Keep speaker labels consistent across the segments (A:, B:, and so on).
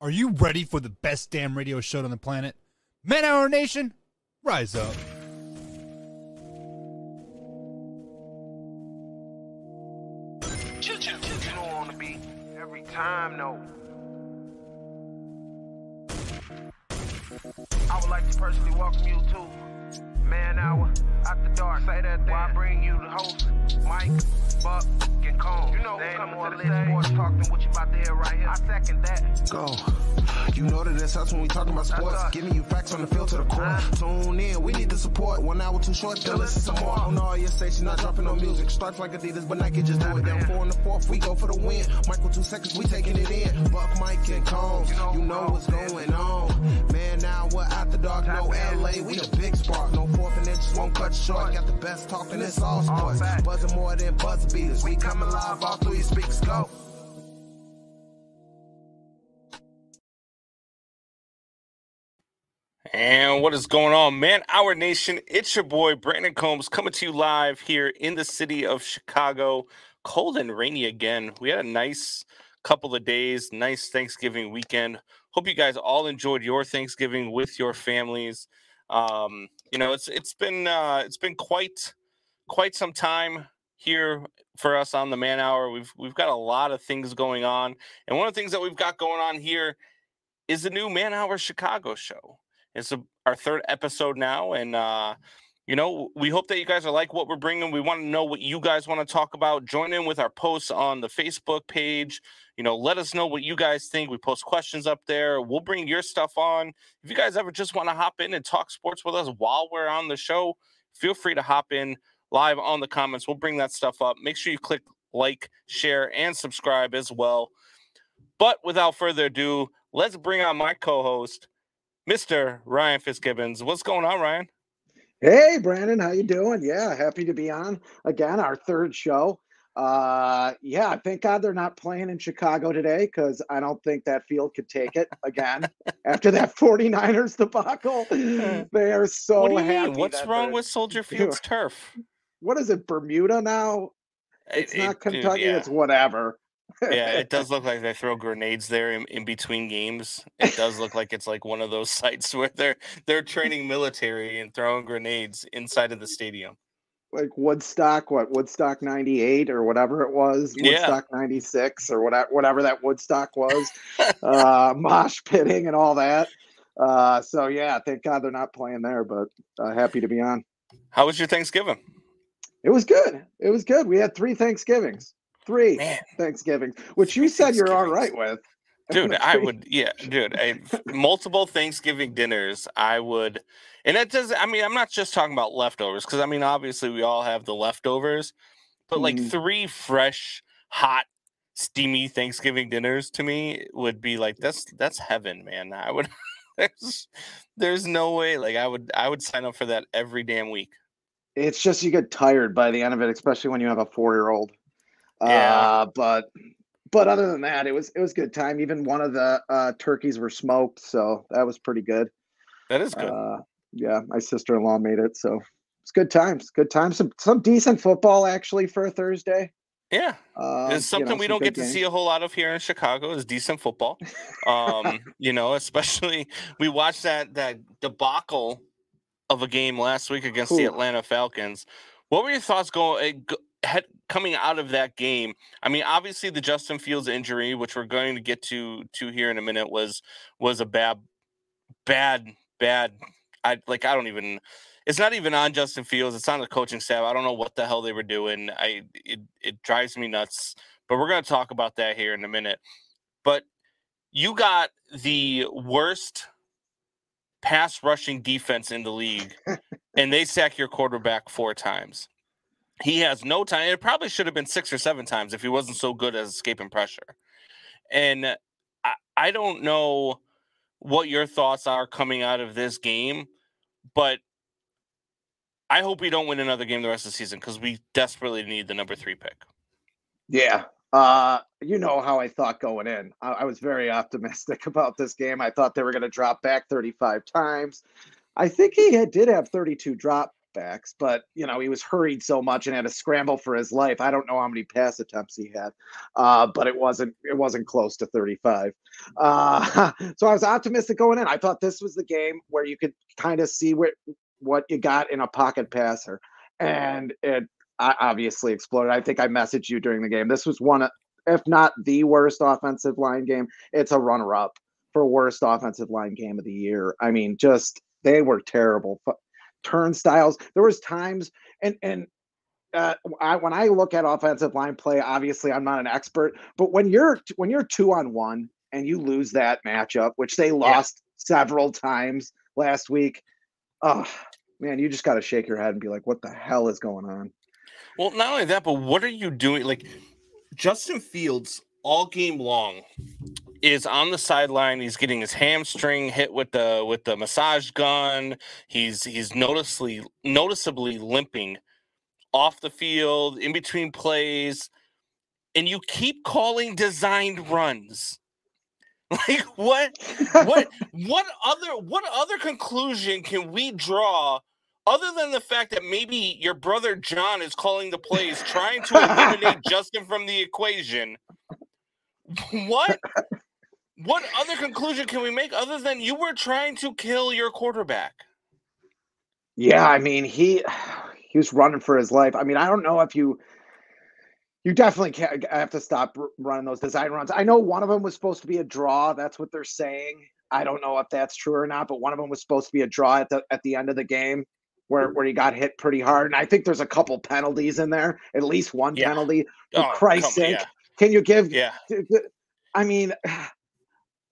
A: Are you ready for the best damn radio show on the planet? Man Hour Nation, rise up.
B: You know on the beat every time, no. I would like to personally welcome you to Man Hour After Dark. Say that while I bring you the host, Mike, Buck, and Cone. You know who's coming to the stage. Sports talk than what you about to hear right here. I second that.
C: Go. You know that it's us when we talking about sports. Giving you facts on the field to the core. Tune in, we need the support. 1 hour too short, then listen some more. On all your stations, not dropping no music. Starts like Adidas, but Nike just do it. Down 4 in the 4th, we go for the win. Michael 2 seconds, we taking it in. Buck, Mike, and Combs, you know what's going on. Man, now we're After Dark, no LA, we the big spark. No 4th and inches won't cut you short. Got the best talking, it's all sports. Buzzing more than buzz beaters. We coming live all through your speakers, go.
D: And what is going on, Man Hour Nation? It's your boy, Brandon Combs, coming to you live here in the city of Chicago. Cold and rainy again. We had a nice couple of days, nice Thanksgiving weekend. Hope you guys all enjoyed your Thanksgiving with your families. You know, it's been quite some time here for us on the Man Hour. We've got a lot of things going on, and one of the things that we've got going on here is the new Man Hour Chicago show. It's our 3rd episode now, and you know, we hope that you guys are like what we're bringing. We want to know what you guys want to talk about. Join in with our posts on the Facebook page. You know, let us know what you guys think. We post questions up there. We'll bring your stuff on. If you guys ever just want to hop in and talk sports with us while we're on the show, feel free to hop in live on the comments. We'll bring that stuff up. Make sure you click like, share, and subscribe as well. But without further ado, let's bring on my co-host, Mr. Ryan Fitzgibbons. What's going on, Ryan?
E: Hey, Brandon, how you doing? Yeah, happy to be on again, our 3rd show. Yeah, thank God they're not playing in Chicago today because I don't think that field could take it again after that 49ers debacle. They are so
D: what do you
E: happy.
D: mean? What's wrong with Soldier Field's turf?
E: What is it, Bermuda now? It's not Kentucky,
D: dude, yeah.
E: It's whatever.
D: Yeah, it does look like they throw grenades there in between games. It does look like it's like one of those sites where they're training military and throwing grenades inside of the stadium.
E: Like Woodstock, Woodstock 98 or whatever it was, Woodstock 96 or whatever that Woodstock was, mosh pitting and all that. So yeah, thank God they're not playing there, but happy to be on.
D: How was your Thanksgiving?
E: It was good. It was good. We had 3 Thanksgivings. 3 Thanksgivings, which you said you're all right with.
D: Dude, I would, yeah, dude, multiple Thanksgiving dinners, I would, and that does, I mean, I'm not just talking about leftovers, because, I mean, obviously we all have the leftovers, but like 3 fresh, hot, steamy Thanksgiving dinners to me would be like, that's heaven, man. I would, there's no way, like, I would sign up for that every damn week.
E: It's just you get tired by the end of it, especially when you have a 4-year-old.
D: Yeah.
E: But other than that, it was good time. Even one of the turkeys were smoked, so that was pretty good.
D: That is good.
E: Yeah, my sister-in-law made it, so it's good times. Good times. Some decent football actually for a Thursday.
D: Yeah, it's something we don't get to see a whole lot of here in Chicago is decent football. You know, especially we watched that debacle of a game last week against the Atlanta Falcons. What were your thoughts coming out of that game? I mean, obviously the Justin Fields injury, which we're going to get to here in a minute, was a bad. It's not even on Justin Fields. It's on the coaching staff. I don't know what the hell they were doing. It drives me nuts. But we're going to talk about that here in a minute. But you got the worst pass rushing defense in the league, and they sack your quarterback 4 times. He has no time. It probably should have been 6 or 7 times if he wasn't so good at escaping pressure. And I don't know what your thoughts are coming out of this game, but I hope we don't win another game the rest of the season because we desperately need the number 3 pick.
E: Yeah. You know how I thought going in. I was very optimistic about this game. I thought they were going to drop back 35 times. I think he did have 32 backs, but he was hurried so much and had to scramble for his life. I don't know how many pass attempts he had, but it wasn't close to 35. So I was optimistic going in. I thought this was the game where you could kind of see what you got in a pocket passer, and it obviously exploded. I think I messaged you during the game. This was one, if not the worst offensive line game. It's a runner-up for worst offensive line game of the year. I mean, they were terrible. Turnstiles. There was times, and when I look at offensive line play, obviously I'm not an expert, but when you're 2-on-1 and you lose that matchup, which they lost several times last week, oh man, you just got to shake your head and be like, what the hell is going on?
D: Well, not only that, but what are you doing? Like, Justin Fields all game long is on the sideline. He's getting his hamstring hit with the massage gun. He's noticeably limping off the field in between plays, and you keep calling designed runs. Like, what other conclusion can we draw other than the fact that maybe your brother John is calling the plays, trying to eliminate Justin from the equation? What other conclusion can we make other than you were trying to kill your quarterback?
E: Yeah, I mean, he was running for his life. I mean, I don't know if you definitely can't have to stop running those design runs. I know one of them was supposed to be a draw. That's what they're saying. I don't know if that's true or not, but one of them was supposed to be a draw at the end of the game where he got hit pretty hard. And I think there's a couple penalties in there, at least one penalty. For Christ's sake, can you give? Yeah. I mean,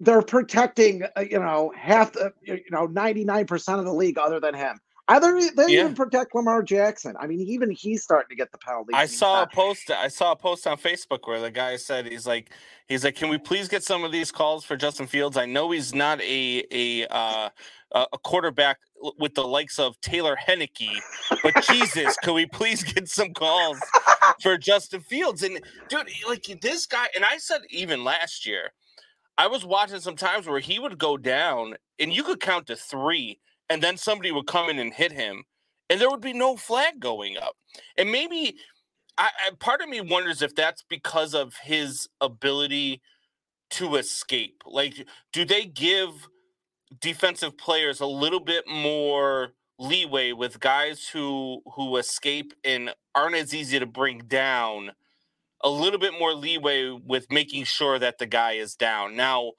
E: they're protecting, half the, 99% of the league other than him. They even protect Lamar Jackson. I mean, even he's starting to get the penalty.
D: I saw a post on Facebook where the guy said he's like, can we please get some of these calls for Justin Fields? I know he's not a quarterback with the likes of Taylor Henneke, but Jesus, can we please get some calls for Justin Fields? And dude, like this guy, and I said even last year, I was watching some times where he would go down and you could count to 3. And then somebody would come in and hit him, and there would be no flag going up. And maybe part of me wonders if that's because of his ability to escape. Like, do they give defensive players a little bit more leeway with guys who escape and aren't as easy to bring down, a little bit more leeway with making sure that the guy is down? Now,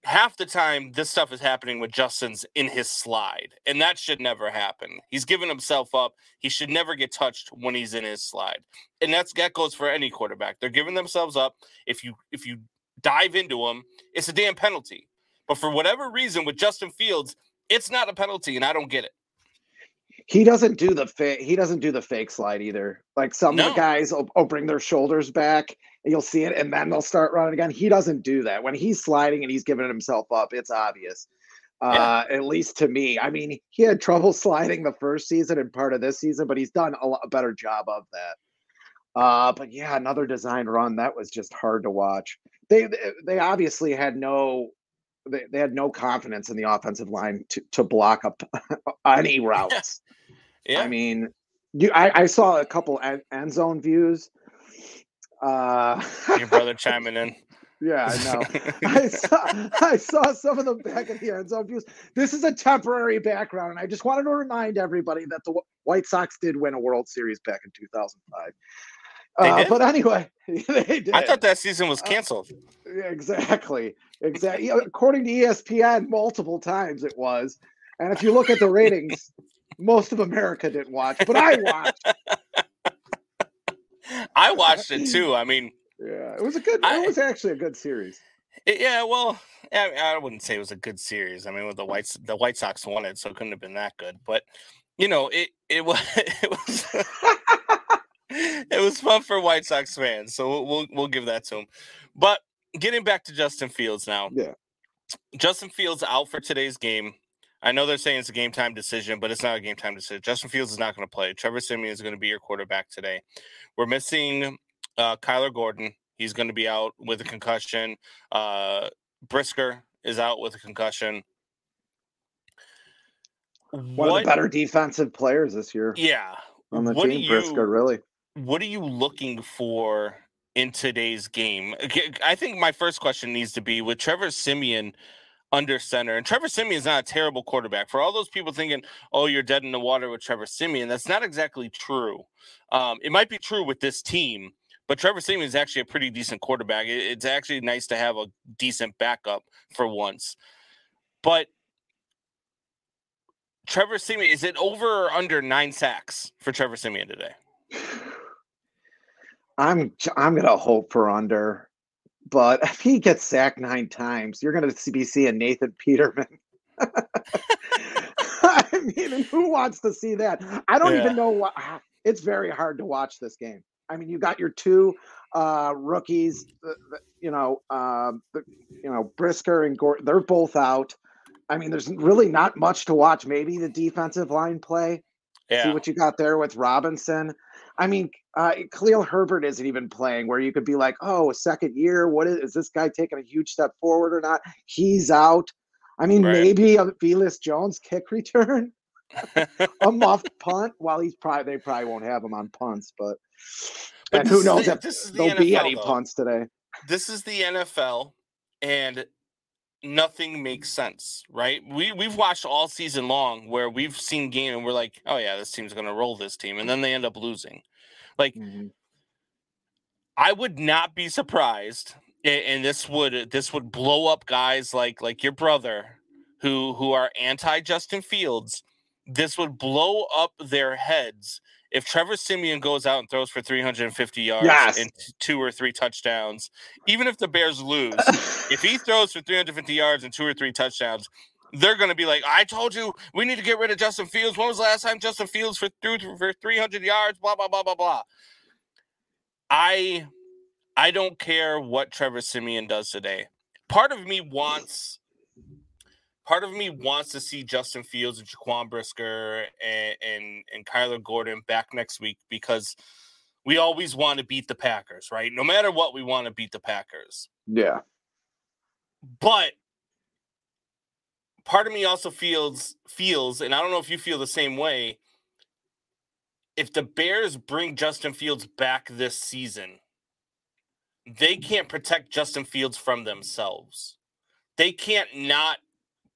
D: half the time, this stuff is happening with Justin's in his slide, and that should never happen. He's given himself up. He should never get touched when he's in his slide, and that goes for any quarterback. They're giving themselves up. If you dive into them, it's a damn penalty. But for whatever reason, with Justin Fields, it's not a penalty, and I don't get it.
E: He doesn't do the fake slide either. Like some of the guys will bring their shoulders back and you'll see it and then they'll start running again. He doesn't do that. When he's sliding and he's giving himself up, it's obvious. At least to me. I mean, he had trouble sliding the first season and part of this season, but he's done a better job of that. But yeah, another design run. That was just hard to watch. They obviously had they had no confidence in the offensive line to block up any routes. Yeah. I mean, I saw a couple end zone views.
D: Your brother chiming in.
E: Yeah, I know. I saw some of them back at the end zone views. This is a temporary background, and I just wanted to remind everybody that the White Sox did win a World Series back in 2005. But anyway, they did.
D: I thought that season was canceled.
E: Exactly. According to ESPN, multiple times it was. And if you look at the ratings, most of America didn't watch, but I watched.
D: I watched it too. I mean,
E: yeah, it was actually a good series.
D: I wouldn't say it was a good series. I mean, with the White Sox won it, so it couldn't have been that good. But it was it was fun for White Sox fans. So we'll give that to him. But getting back to Justin Fields now.
E: Yeah.
D: Justin Fields out for today's game. I know they're saying it's a game time decision, but it's not a game time decision. Justin Fields is not going to play. Trevor Siemian is going to be your quarterback today. We're missing Kyler Gordon. He's going to be out with a concussion. Brisker is out with a concussion.
E: One of the better defensive players this year.
D: Yeah.
E: On the team, Brisker, really.
D: What are you looking for in today's game? I think my first question needs to be with Trevor Siemian under center. And Trevor Siemian is not a terrible quarterback. For all those people thinking, oh, you're dead in the water with Trevor Siemian, that's not exactly true. It might be true with this team, but Trevor Siemian is actually a pretty decent quarterback. It's actually nice to have a decent backup for once. But Trevor Siemian, is it over or under 9 sacks for Trevor Siemian today?
E: I'm gonna hope for under, but if he gets sacked 9 times, you're gonna be seeing Nathan Peterman. I mean, who wants to see that? I don't even know what. It's very hard to watch this game. I mean, you got your 2 rookies, Brisker and Gordon. They're both out. I mean, there's really not much to watch. Maybe the defensive line play.
D: Yeah.
E: See what you got there with Robinson. I mean, Khalil Herbert isn't even playing where you could be like, oh, a second year. What is this guy taking a huge step forward or not? He's out. I mean, maybe a Velus Jones kick return, a muffed punt. Well, they probably won't have him on punts, but and who knows if there'll be any punts today.
D: This is the NFL, and nothing makes sense, right? We've watched all season long where we've seen game and we're like, oh yeah, this team's gonna roll this team, and then they end up losing. Like, I would not be surprised, and this would blow up guys like your brother who are anti Justin Fields. This would blow up their heads if Trevor Siemian goes out and throws for 350 yards and 2 or 3 touchdowns. Even if the Bears lose, if he throws for 350 yards and 2 or 3 touchdowns, they're going to be like, I told you we need to get rid of Justin Fields. When was the last time Justin Fields threw for 300 yards? Blah, blah, blah, blah, blah. I don't care what Trevor Siemian does today. Part of me wants to see Justin Fields and Jaquan Brisker and Kyler Gordon back next week, because we always want to beat the Packers, right? No matter what, we want to beat the Packers.
E: Yeah.
D: But part of me also feels, and I don't know if you feel the same way, if the Bears bring Justin Fields back this season, they can't protect Justin Fields from themselves. They can't not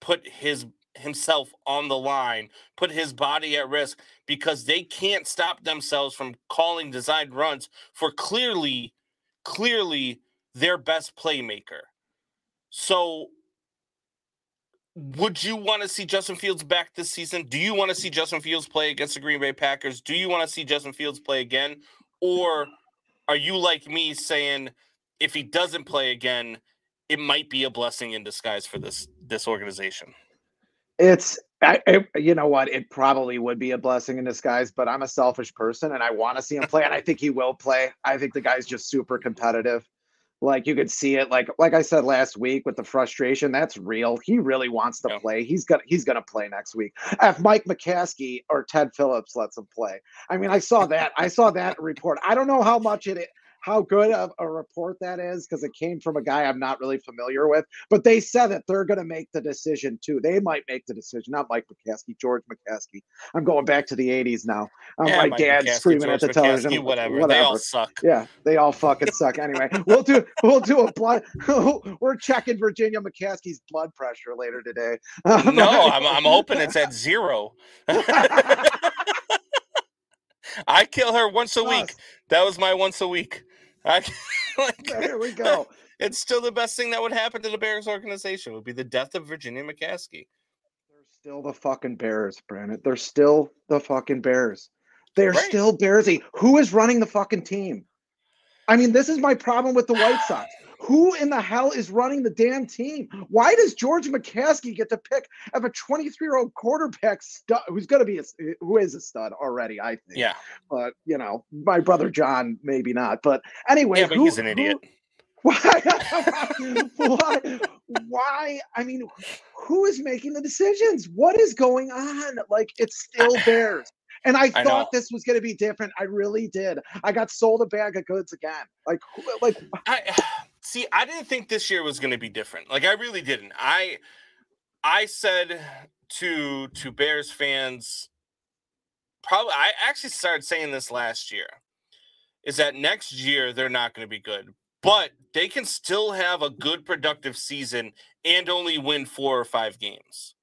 D: put himself on the line, put his body at risk, because they can't stop themselves from calling designed runs for clearly their best playmaker. So would you want to see Justin Fields back this season? Do you want to see Justin Fields play against the Green Bay Packers? Do you want to see Justin Fields play again? Or are you like me saying if he doesn't play again, it might be a blessing in disguise for this organization?
E: You know what? It probably would be a blessing in disguise, but I'm a selfish person and I want to see him play, and I think he will play. I think the guy's just super competitive. Like, you could see it, like I said last week with the frustration, that's real. He really wants to play. He's gonna play next week. If Mike McCaskey or Ted Phillips lets him play. I mean, I saw that report. I don't know how good of a report that is, because it came from a guy I'm not really familiar with, but they said that they're going to make the decision too. They might make the decision, not Mike McCaskey, George McCaskey. I'm going back to the 80s now. My dad screaming
D: George
E: at the
D: McCaskey,
E: television.
D: Whatever. They all suck.
E: Yeah, they all fucking suck. Anyway, we'll do a blood. We're checking Virginia McCaskey's blood pressure later today.
D: No, I'm hoping it's at 0. I kill her once a week. That was my once a week.
E: There we go.
D: It's still the best thing that would happen to the Bears organization would be the death of Virginia McCaskey.
E: They're still the fucking Bears, Brandon. They're still the fucking Bears. They're still Bearsy. Who is running the fucking team? I mean, this is my problem with the White Sox. Who in the hell is running the damn team? Why does George McCaskey get to pick of a 23-year-old quarterback stud who is a stud already, I think.
D: Yeah.
E: But, my brother John, maybe not. But anyway.
D: Yeah, but he's an idiot.
E: Why? I mean, who is making the decisions? What is going on? Like, it's still Bears. And I thought this was going to be different. I really did. I got sold a bag of goods again.
D: I didn't think this year was going to be different. Like, I really didn't. I said to Bears fans, probably I actually started saying this last year, is that next year they're not going to be good, but they can still have a good productive season and only win 4 or 5 games.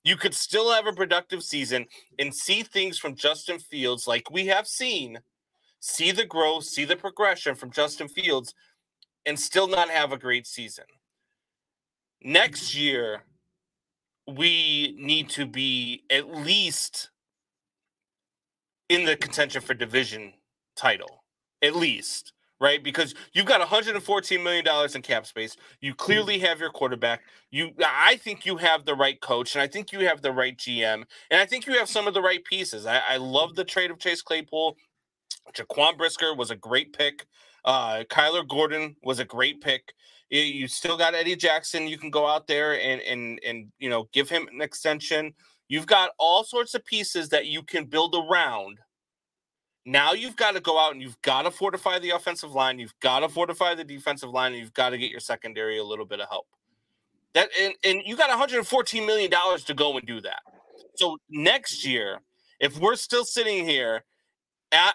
D: You could still have a productive season and see things from Justin Fields like we have seen, see the growth, see the progression from Justin Fields, and still not have a great season. Next year, we need to be at least in the contention for division title, at least, right? Because you've got $114 million in cap space. You clearly have your quarterback. I think you have the right coach, and I think you have the right GM, and I think you have some of the right pieces. I love the trade of Chase Claypool. Jaquan Brisker was a great pick. Kyler Gordon was a great pick. You still got Eddie Jackson. You can go out there and give him an extension. You've got all sorts of pieces that you can build around. Now you've got to go out and you've got to fortify the offensive line. You've got to fortify the defensive line. And you've got to get your secondary a little bit of help. And you got $114 million to go and do that. So next year, if we're still sitting here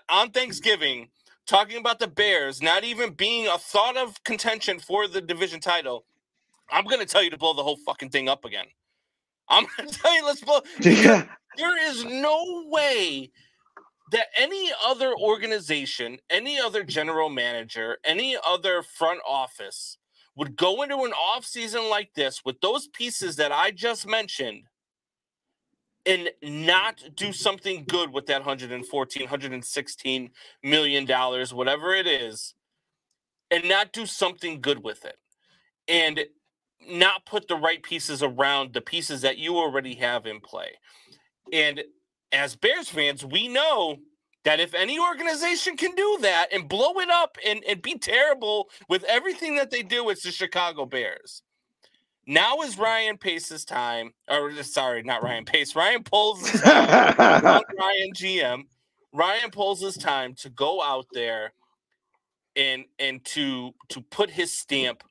D: on Thanksgiving talking about the Bears not even being a thought of contention for the division title, I'm going to tell you to blow the whole fucking thing up again. I'm going to tell you, let's blow.
E: Yeah.
D: There is no way that any other organization, any other general manager, any other front office would go into an offseason like this with those pieces that I just mentioned and not do something good with that $116 million, whatever it is, and not do something good with it. And not put the right pieces around the pieces that you already have in play. And as Bears fans, we know that if any organization can do that and blow it up and be terrible with everything that they do, it's the Chicago Bears. Now is Ryan Pace's time, or sorry, not Ryan Pace, Ryan Poles' time, not Ryan GM. Ryan Poles' time to go out there and to put his stamp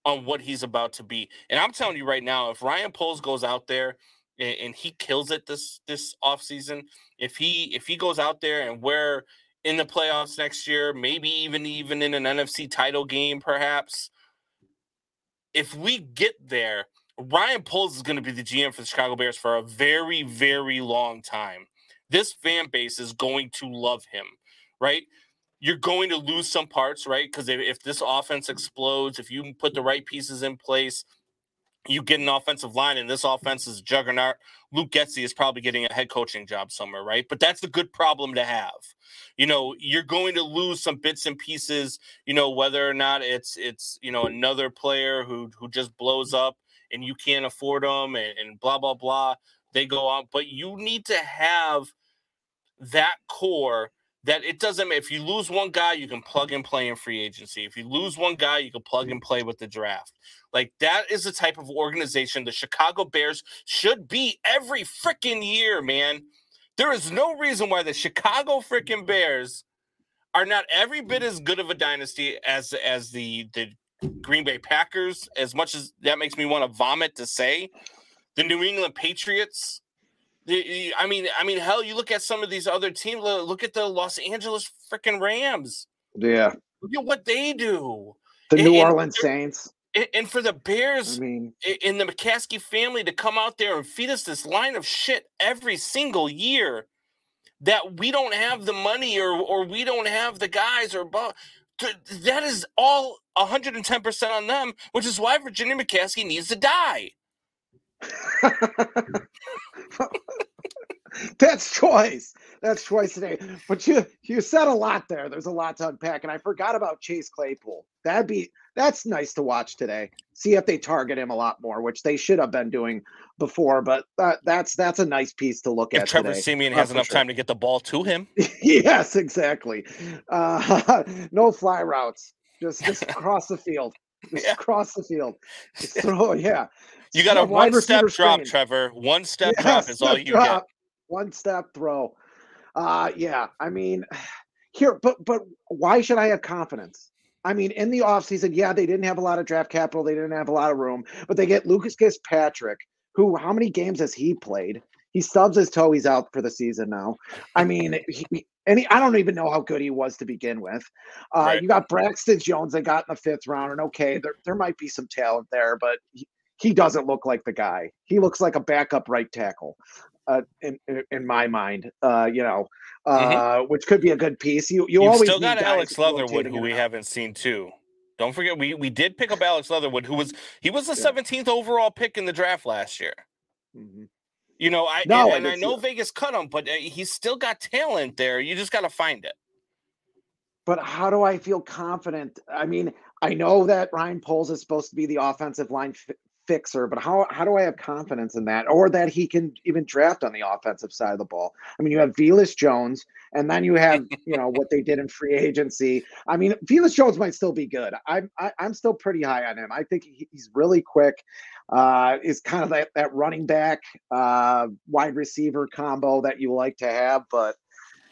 D: on what he's about to be. And I'm telling you right now, if Ryan Poles goes out there and he kills it this offseason, if he goes out there and we're in the playoffs next year, maybe even in an NFC title game, perhaps, if we get there, Ryan Poles is going to be the GM for the Chicago Bears for a very, very long time. This fan base is going to love him, right? You're going to lose some parts, right? Because if this offense explodes, if you put the right pieces in place, you get an offensive line, and this offense is a juggernaut. Luke Getsy is probably getting a head coaching job somewhere, right? But that's a good problem to have. You're going to lose some bits and pieces, whether or not it's another player who just blows up and you can't afford them and blah, blah, blah. They go on. But you need to have that core that it doesn't matter. If you lose one guy, you can plug and play in free agency. If you lose one guy, you can plug and play with the draft. Like, that is the type of organization the Chicago Bears should be every freaking year, man. There is no reason why the Chicago freaking Bears are not every bit as good of a dynasty as the Green Bay Packers, as much as that makes me want to vomit to say. The New England Patriots. I mean, hell, you look at some of these other teams. Look at the Los Angeles freaking Rams.
E: Yeah.
D: Look at what they do.
E: The New Orleans Saints.
D: And for the Bears and the McCaskey family to come out there and feed us this line of shit every single year that we don't have the money or we don't have the guys that is all 110% on them, which is why Virginia McCaskey needs to die.
E: That's choice today. But you said a lot there. There's a lot to unpack, and I forgot about Chase Claypool. That's nice to watch today. See if they target him a lot more, which they should have been doing before. But that's a nice piece to look at.
D: If Trevor Siemian has enough time to get the ball to him.
E: Yes, exactly. No fly routes. Just across the field. Across the field. Just throw. Yeah.
D: You got a one-step drop, Trevor. One-step drop is all you get.
E: One-step throw. Yeah. I mean, here, but why should I have confidence? I mean, in the offseason, yeah, they didn't have a lot of draft capital. They didn't have a lot of room, but they get Lucas Fitzpatrick, how many games has he played? He stubs his toe. He's out for the season now. I mean, I don't even know how good he was to begin with.
D: Right.
E: You got Braxton Jones that got in the 5th round, and okay, there might be some talent there, but he doesn't look like the guy. He looks like a backup right tackle, in my mind. Which could be a good piece. You've
D: always
E: still
D: got Alex Leatherwood, who we haven't seen too. Don't forget, we did pick up Alex Leatherwood, who was the 17th overall pick in the draft last year.
E: Mm-hmm.
D: I know Vegas cut him, but he's still got talent there. You just got to find it.
E: But how do I feel confident? I mean, I know that Ryan Poles is supposed to be the offensive line fixer, but how do I have confidence in that, or that he can even draft on the offensive side of the ball? I mean, you have Velus Jones, and then you have what they did in free agency. I mean, Velus Jones might still be good. I'm still pretty high on him. I think he's really quick. Is kind of that running back wide receiver combo that you like to have, but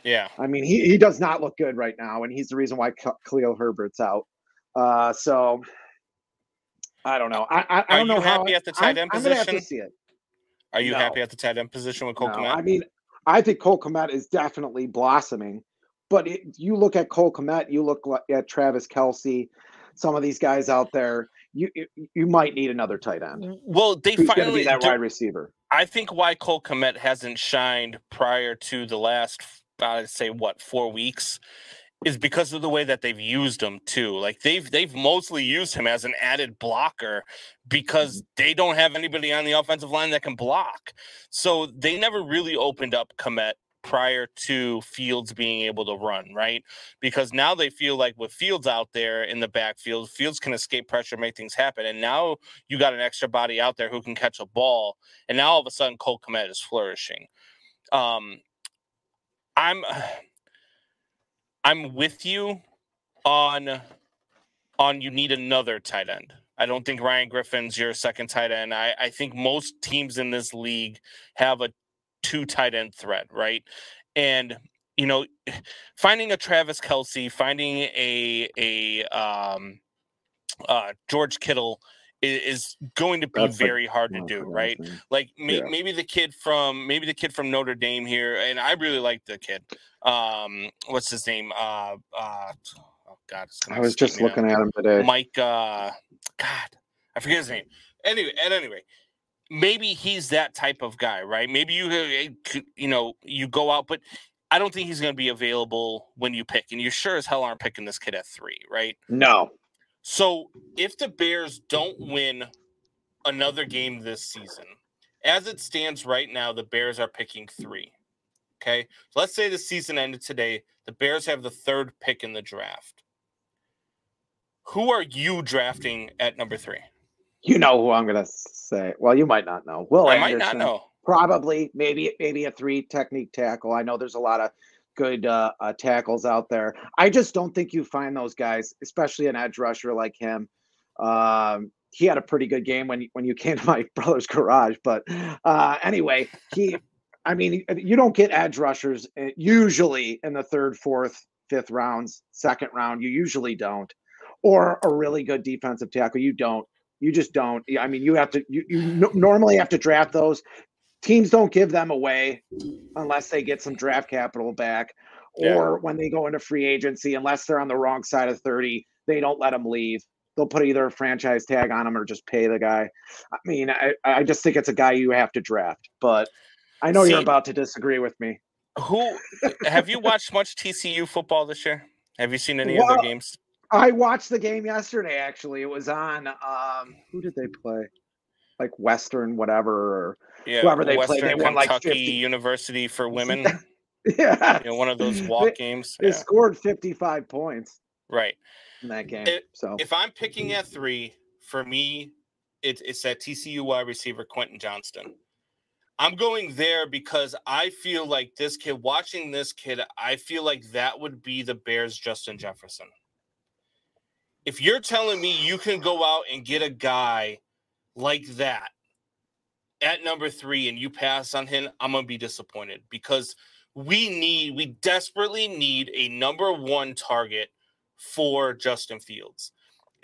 D: yeah,
E: I mean, he does not look good right now, and he's the reason why Khalil Herbert's out. So I don't know. I don't know.
D: Are you happy at the tight end position?
E: I'm gonna have to see it.
D: Are you happy at the tight end position with Cole Kmet?
E: I mean, I think Cole Kmet is definitely blossoming, but you look at Cole Kmet, you look at Travis Kelce, some of these guys out there. You might need another tight end.
D: Well, they finally
E: be that wide receiver.
D: I think why Cole Kmet hasn't shined prior to the last, I'd say 4 weeks, is because of the way that they've used him too. Like they've mostly used him as an added blocker because they don't have anybody on the offensive line that can block. So they never really opened up Kmet prior to Fields being able to run, right? Because now they feel like with Fields out there in the backfield, Fields can escape pressure, make things happen. And now you got an extra body out there who can catch a ball. And now all of a sudden Cole Kmet is flourishing. I'm with you on you need another tight end. I don't think Ryan Griffin's your second tight end. I think most teams in this league have a 2 tight end threat, right? And finding a Travis Kelce, finding a George Kittle is going to be very hard to do, right? Like maybe the kid from Notre Dame here, and I really like the kid. What's his name? Oh God,
E: I was just looking at him today.
D: Mike. God, I forget his name. Anyway, maybe he's that type of guy, right? Maybe you go out, but I don't think he's going to be available when you pick, and you sure as hell aren't picking this kid at 3, right?
E: No.
D: So if the Bears don't win another game this season, as it stands right now, the Bears are picking 3. Okay. So let's say the season ended today. The Bears have the 3rd pick in the draft. Who are you drafting at number 3?
E: You know who I'm going to say. Well, you might not know. Will Anderson,
D: might not know.
E: Probably, maybe a 3 technique tackle. I know there's a lot of good tackles out there. I just don't think you find those guys, especially an edge rusher like him. He had a pretty good game when you came to my brother's garage. But anyway, you don't get edge rushers usually in the 3rd, 4th, 5th rounds, 2nd round. You usually don't. Or a really good defensive tackle. You don't. You just don't. I mean, you have to. You normally have to draft those. Teams don't give them away unless they get some draft capital back, or when they go into free agency, unless they're on the wrong side of 30, they don't let them leave. They'll put either a franchise tag on them or just pay the guy. I mean, I just think it's a guy you have to draft. But I know you're about to disagree with me.
D: Have you watched much TCU football this year? Have you seen any of their games?
E: I watched the game yesterday, actually. It was on, who did they play? Like Western, whatever, or whoever they played. They won like
D: Kentucky University for women. One of those games.
E: They scored 55 points.
D: Right.
E: In that game. So
D: if I'm picking at 3, for me, it's that TCU wide receiver, Quentin Johnston. I'm going there because I feel like this kid, watching this kid, I feel like that would be the Bears' Justin Jefferson. If you're telling me you can go out and get a guy like that at number 3 and you pass on him, I'm going to be disappointed because we desperately need a number 1 target for Justin Fields.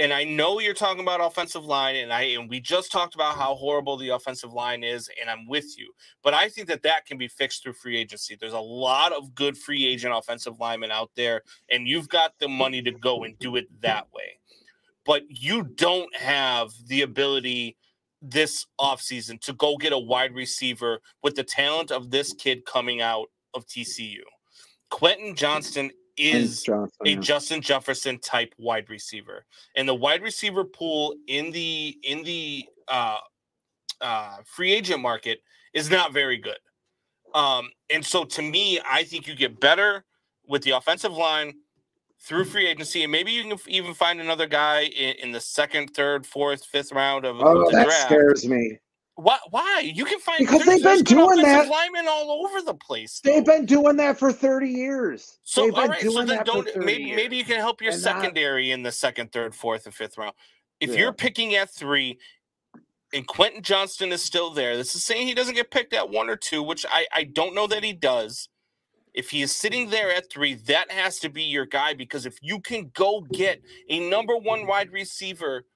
D: And I know you're talking about offensive line, and we just talked about how horrible the offensive line is, and I'm with you. But I think that can be fixed through free agency. There's a lot of good free agent offensive linemen out there, and you've got the money to go and do it that way. But you don't have the ability this offseason to go get a wide receiver with the talent of this kid coming out of TCU. Quentin Johnston is a Justin Jefferson type wide receiver, and the wide receiver pool in the free agent market is not very good. And so to me, I think you get better with the offensive line through free agency, and maybe you can even find another guy in the second, third, fourth, fifth round of the
E: that
D: draft.
E: Scares me.
D: Why? You can find
E: because they've been doing that.
D: Linemen all over the place. Though.
E: They've been doing that for 30 years.
D: So all right, so then maybe you can help your secondary in the second, third, fourth, and fifth round. If you're picking at 3, and Quentin Johnston is still there, this is saying he doesn't get picked at 1 or 2, which I don't know that he does. If he is sitting there at 3, that has to be your guy, because if you can go get a number 1 wide receiver,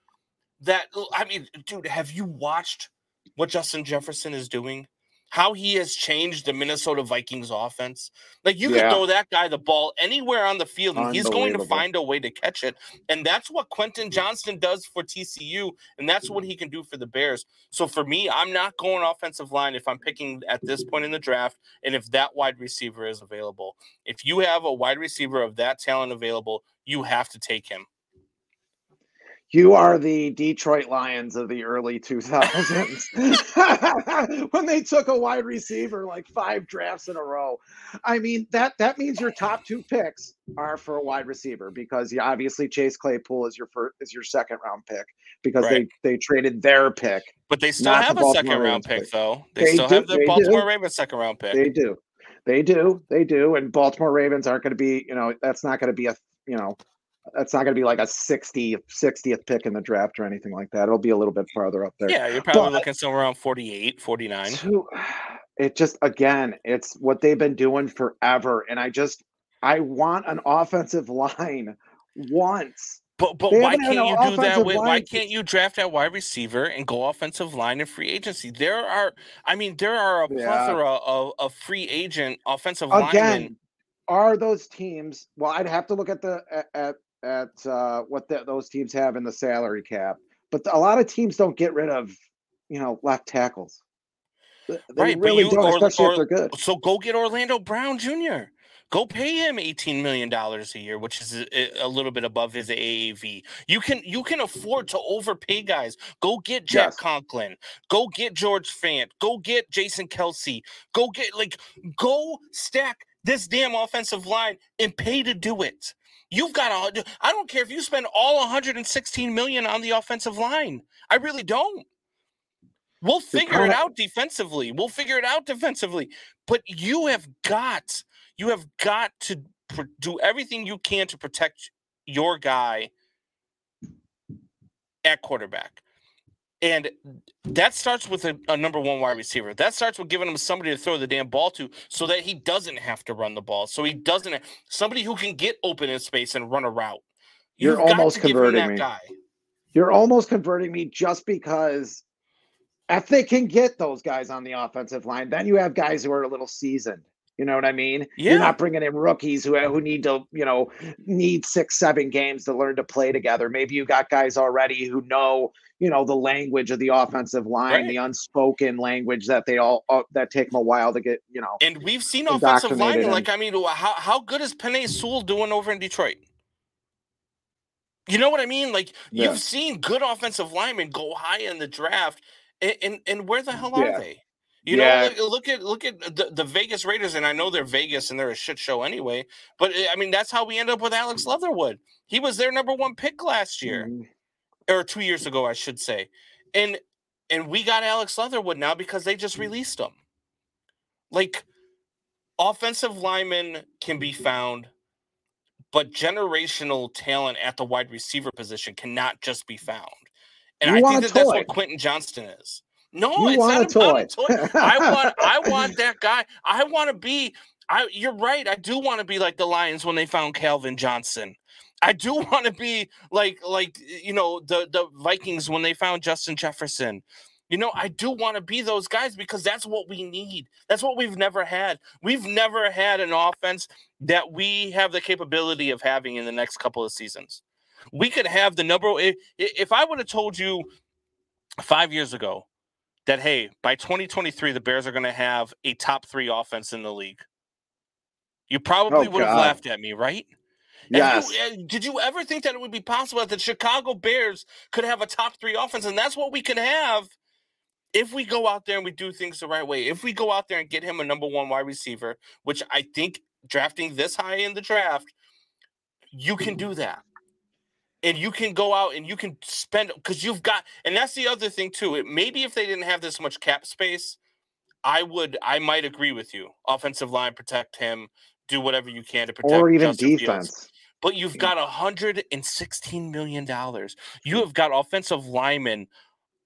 D: dude, have you watched what Justin Jefferson is doing? How he has changed the Minnesota Vikings offense? Like, you can throw that guy the ball anywhere on the field, and he's going to find a way to catch it. And that's what Quentin Johnston does for TCU, and that's what he can do for the Bears. So for me, I'm not going offensive line if I'm picking at this point in the draft, and if that wide receiver is available. If you have a wide receiver of that talent available, you have to take him.
E: You are the Detroit Lions of the early 2000s when they took a wide receiver like 5 drafts in a row. I mean, that means your top 2 picks are for a wide receiver, because obviously Chase Claypool is your second round pick, because they traded their pick.
D: But they still have a second round pick, though. They still have the Baltimore Ravens second round pick.
E: They do. And Baltimore Ravens aren't going to be, that's not going to be that's not going to be like a 60th pick in the draft or anything like that. It'll be a little bit farther up there.
D: Yeah, you're probably looking somewhere around 48, 49.
E: It just, again, it's what they've been doing forever. And I want an offensive line once.
D: But why can't you do that? Why can't you draft that wide receiver and go offensive line in free agency? There are a plethora of free agent offensive linemen.
E: Are those teams? Well, I'd have to look at what those teams have in the salary cap. But a lot of teams don't get rid of, left tackles. They really don't, especially if they're good.
D: So go get Orlando Brown Jr. Go pay him $18 million a year, which is a little bit above his AAV. You can afford to overpay guys. Go get Jack Conklin. Go get George Fant. Go get Jason Kelsey. Go stack this damn offensive line and pay to do it. I don't care if you spend all $116 million on the offensive line. I really don't. We'll figure it out defensively. But you have got to do everything you can to protect your guy at quarterback. And that starts with a number 1 wide receiver. That starts with giving him somebody to throw the damn ball to, so that he doesn't have to run the ball. So he doesn't somebody who can get open in space and run a route.
E: You're almost converting me. You're almost converting me, just because if they can get those guys on the offensive line, then you have guys who are a little seasoned. You know what I mean? Yeah. You're not bringing in rookies who need to, need 6-7 games to learn to play together. Maybe you got guys already who know, the language of the offensive line, the unspoken language that that take them a while to get,
D: And we've seen offensive linemen, how good is Penei Sewell doing over in Detroit? You know what I mean? You've seen good offensive linemen go high in the draft, and where the hell are they? Look at the Vegas Raiders, and I know they're Vegas and they're a shit show anyway. But I mean, that's how we end up with Alex Leatherwood. He was their number 1 pick last year, or 2 years ago, I should say. And we got Alex Leatherwood now because they just released him. Offensive linemen can be found, but generational talent at the wide receiver position cannot just be found. And I think that's what Quentin Johnston is. No, it's not about a toy. I want that guy. I want to be. You're right. I do want to be like the Lions when they found Calvin Johnson. I do want to be like the Vikings when they found Justin Jefferson. I do want to be those guys because that's what we need. That's what we've never had. We've never had an offense that we have the capability of having in the next couple of seasons. We could have the number. If I would have told you 5 years ago that, hey, by 2023, the Bears are going to have a top 3 offense in the league, you probably would have laughed at me, right?
E: Yes.
D: Did you ever think that it would be possible that the Chicago Bears could have a top 3 offense? And that's what we can have if we go out there and we do things the right way. If we go out there and get him a number 1 wide receiver, which I think drafting this high in the draft, you can do that. And you can go out and you can spend, because you've got, and that's the other thing too. Maybe if they didn't have this much cap space, I might agree with you. Offensive line, protect him, do whatever you can to protect
E: or even
D: Justin
E: defense.
D: Fields. But you've got $116 million. You have got offensive linemen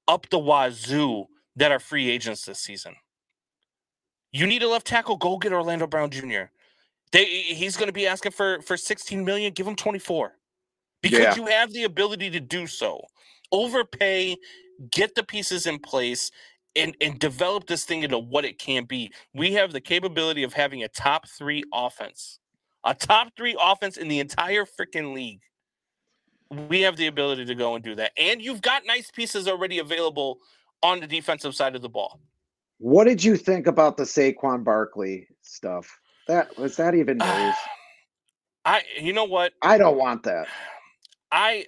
D: up the wazoo that are free agents this season. You need a left tackle, go get Orlando Brown Jr. He's going to be asking for $16 million. Give him 24. Because you have the ability to do so. Overpay, get the pieces in place, and develop this thing into what it can be. We have the capability of having a top 3 offense. A top 3 offense in the entire freaking league. We have the ability to go and do that. And you've got nice pieces already available on the defensive side of the ball.
E: What did you think about the Saquon Barkley stuff? Was that even news?
D: You know what?
E: I don't want that.
D: I'm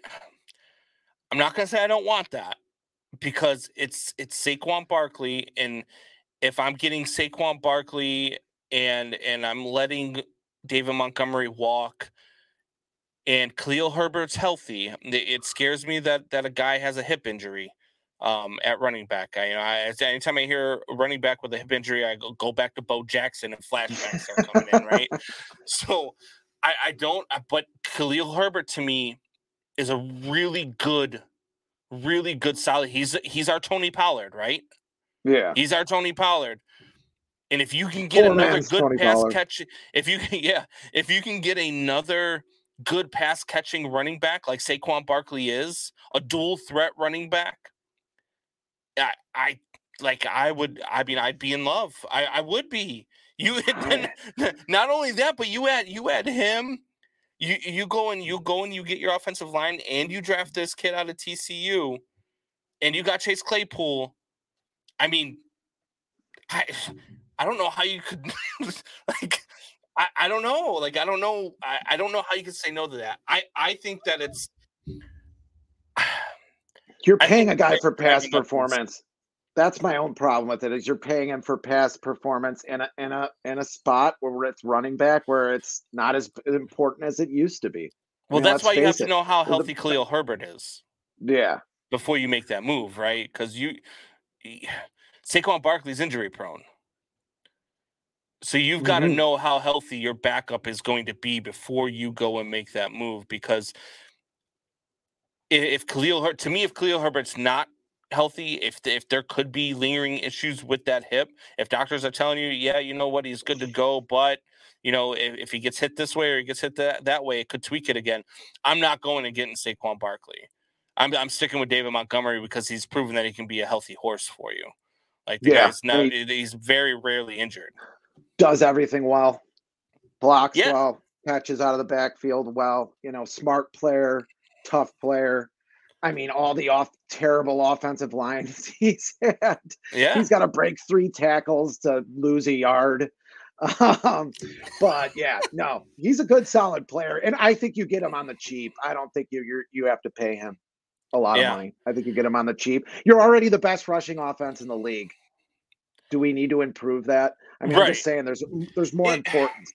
D: not going to say I don't want that because it's Saquon Barkley, and if I'm getting Saquon Barkley and I'm letting David Montgomery walk and Khalil Herbert's healthy, it scares me that a guy has a hip injury at running back. Anytime I hear a running back with a hip injury, I go back to Bo Jackson and flashbacks are coming in, right? So I don't, but Khalil Herbert to me is a really good solid. He's our Tony Pollard, right?
E: Yeah.
D: He's our Tony Pollard. And if you can get another good
E: Tony
D: pass
E: Pollard.
D: catch, if you can get another good pass catching running back like Saquon Barkley is, a dual threat running back, I'd be in love. I would be. You had not only that, but you had him. You go and you get your offensive line and you draft this kid out of TCU and you got Chase Claypool. I mean, I don't know how you could I don't know. I don't know. I don't know how you could say no to that. I think that it's
E: you're paying a guy for past performance. That's my own problem with it. Is you're paying him for past performance in a spot where it's running back where it's not as important as it used to be.
D: Well, that's why you have to know how healthy Khalil Herbert is.
E: Yeah.
D: Before you make that move, right? Because Saquon Barkley's injury prone. So you've got to know how healthy your backup is going to be before you go and make that move. Because if Khalil Herbert's not healthy, if there could be lingering issues with that hip, if doctors are telling you, yeah, you know what, he's good to go, but if he gets hit this way or he gets hit that way, it could tweak it again. I'm not going and getting Saquon Barkley. I'm sticking with David Montgomery because he's proven that he can be a healthy horse for you. He's very rarely injured.
E: Does everything well, blocks well, catches out of the backfield well, smart player, tough player. I mean, all the terrible offensive lines he's had.
D: Yeah.
E: He's got to break 3 tackles to lose a yard. But yeah, no, he's a good, solid player. And I think you get him on the cheap. I don't think you have to pay him a lot of money. I think you get him on the cheap. You're already the best rushing offense in the league. Do we need to improve that? I mean, I'm just saying there's more importance.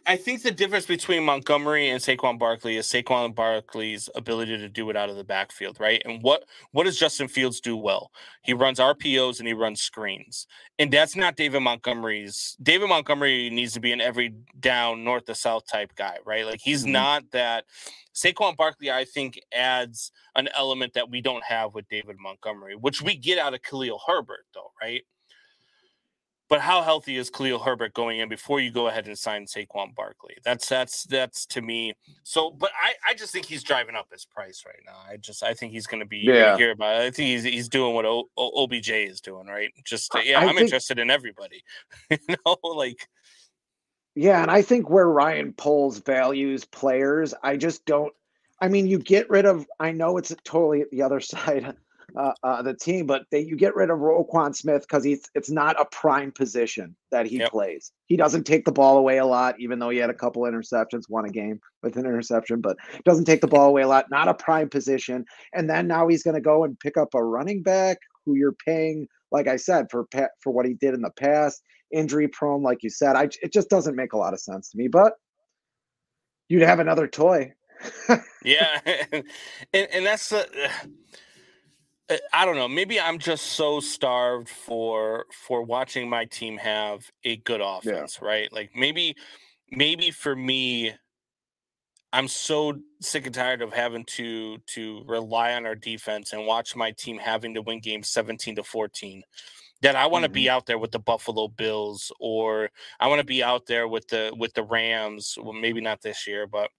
D: I think the difference between Montgomery and Saquon Barkley is Saquon Barkley's ability to do it out of the backfield, right? And what does Justin Fields do well? He runs RPOs and he runs screens. And that's not David Montgomery's. David Montgomery needs to be an every down north to south type guy, right? Like he's not that. Saquon Barkley, I think, adds an element that we don't have with David Montgomery, which we get out of Khalil Herbert, though, right? But how healthy is Khalil Herbert going in before you go ahead and sign Saquon Barkley? That's to me. So, but I just think he's driving up his price right now. I think he's going to be. You're going to hear about it. I think he's doing what OBJ is doing, right? Just I'm interested in everybody. Like.
E: Yeah, and I think where Ryan Poles values players, I just don't. I mean, you get rid of. I know it's totally the other side. The team, but you get rid of Roquan Smith because it's not a prime position that he plays. He doesn't take the ball away a lot, even though he had a couple interceptions, won a game with an interception, but doesn't take the ball away a lot. Not a prime position. And then now he's going to go and pick up a running back who you're paying, like I said, for what he did in the past, injury prone, like you said. It just doesn't make a lot of sense to me. But you'd have another toy.
D: Yeah, and that's the. I don't know. Maybe I'm just so starved for watching my team have a good offense, right? Like maybe for me, I'm so sick and tired of having to rely on our defense and watch my team having to win games 17-14 that I want to be out there with the Buffalo Bills, or I want to be out there with the Rams. Well, maybe not this year, but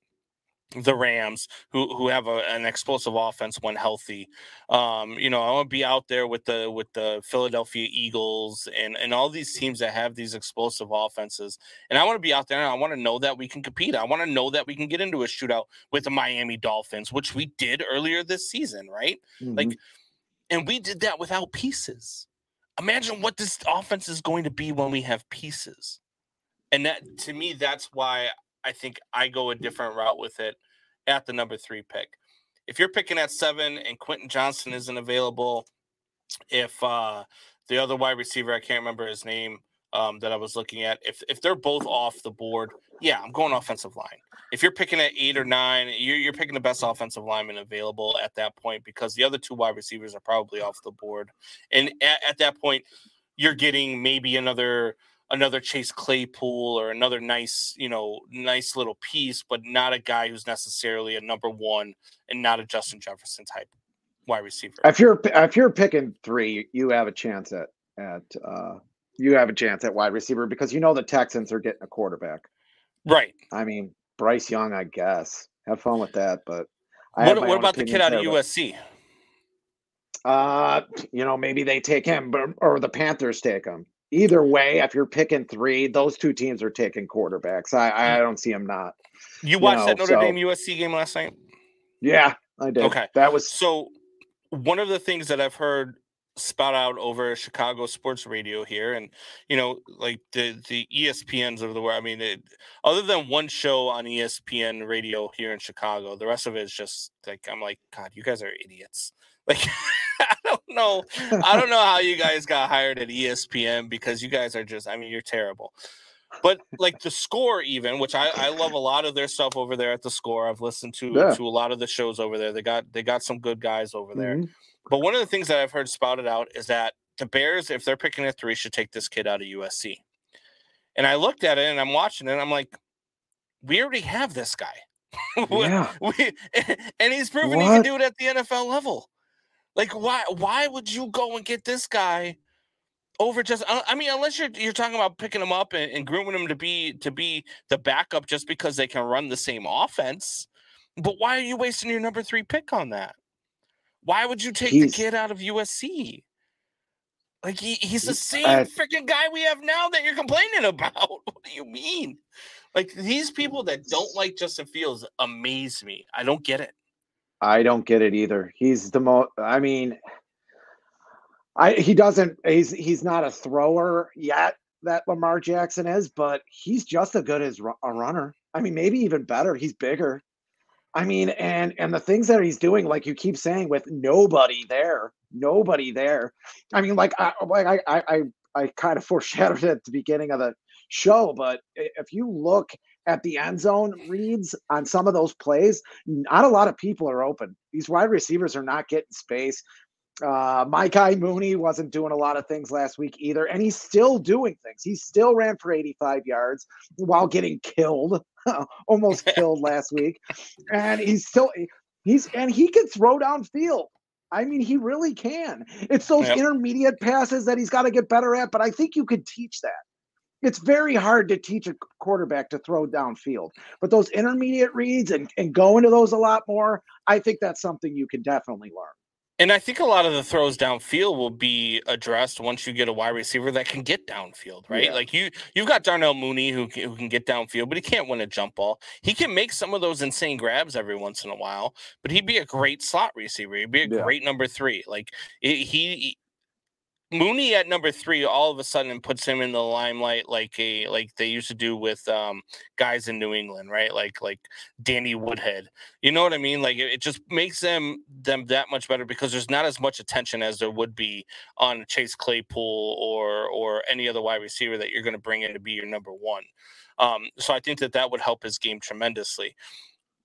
D: the Rams, who have an explosive offense when healthy. I want to be out there with the Philadelphia Eagles and all these teams that have these explosive offenses. And I want to be out there and I want to know that we can compete. I want to know that we can get into a shootout with the Miami Dolphins, which we did earlier this season, right? Like, and we did that without pieces. Imagine what this offense is going to be when we have pieces. And that, to me, that's why I think I go a different route with it at the number 3 pick. If you're picking at 7 and Quentin Johnson isn't available, if the other wide receiver, I can't remember his name that I was looking at, if they're both off the board, yeah, I'm going offensive line. If you're picking at 8 or 9, you're picking the best offensive lineman available at that point because the other 2 wide receivers are probably off the board. And at that point, you're getting maybe another Chase Claypool or another nice little piece, but not a guy who's necessarily a number 1 and not a Justin Jefferson type wide receiver.
E: If you're picking 3, you have a chance at wide receiver because the Texans are getting a quarterback.
D: Right.
E: I mean, Bryce Young, I guess. Have fun with that, but
D: what about the kid out of USC?
E: Maybe they take him, or the Panthers take him. Either way, if you're picking 3, those 2 teams are taking quarterbacks. I don't see them not.
D: You watched that Notre Dame USC game last night?
E: Yeah, I did.
D: Okay.
E: That was
D: so one of the things that I've heard spout out over Chicago sports radio here, and like the ESPNs of the world. I mean, other than one show on ESPN radio here in Chicago, the rest of it is just like I'm like, God, you guys are idiots. Like, I don't know how you guys got hired at ESPN because you guys are just, I mean, you're terrible. But like the Score, even, which I love a lot of their stuff over there at the Score. I've listened to a lot of the shows over there. They got some good guys over there. But one of the things that I've heard spouted out is that the Bears, if they're picking at 3, should take this kid out of USC. And I looked at it and I'm watching it and I'm like, we already have this guy.
E: Yeah.
D: And he's proven he can do it at the NFL level. Like, why would you go and get this guy over just, I mean, unless you're talking about picking him up and grooming him to be the backup just because they can run the same offense. But why are you wasting your number 3 pick on that? Why would you take the kid out of USC? Like, he's the same freaking guy we have now that you're complaining about. What do you mean? Like, these people that don't like Justin Fields amaze me. I don't get it.
E: I don't get it either. He's the most, I mean, he's not a thrower yet that Lamar Jackson is, but he's just as good as a runner. I mean, maybe even better. He's bigger. I mean, and the things that he's doing, like you keep saying, with nobody there. I mean, I kind of foreshadowed it at the beginning of the show, but if you look at the end zone reads on some of those plays, not a lot of people are open. These wide receivers are not getting space. Micah Mooney wasn't doing a lot of things last week either, and he's still doing things. He still ran for 85 yards while getting killed, almost killed last week. And he can throw downfield. I mean, he really can. It's those
D: Yep.
E: intermediate passes that he's got to get better at, but I think you could teach that. It's very hard to teach a quarterback to throw downfield, but those intermediate reads and go into those a lot more, I think that's something you can definitely learn.
D: And I think a lot of the throws downfield will be addressed once you get a wide receiver that can get downfield, right?
E: Yeah.
D: Like you've got Darnell Mooney who can get downfield, but he can't win a jump ball. He can make some of those insane grabs every once in a while, but he'd be a great slot receiver. He'd be a great number 3. Like Mooney at number 3 all of a sudden puts him in the limelight like they used to do with guys in New England, right? Like Danny Woodhead. You know what I mean? Like it just makes them that much better because there's not as much attention as there would be on Chase Claypool or any other wide receiver that you're going to bring in to be your number 1. So I think that would help his game tremendously.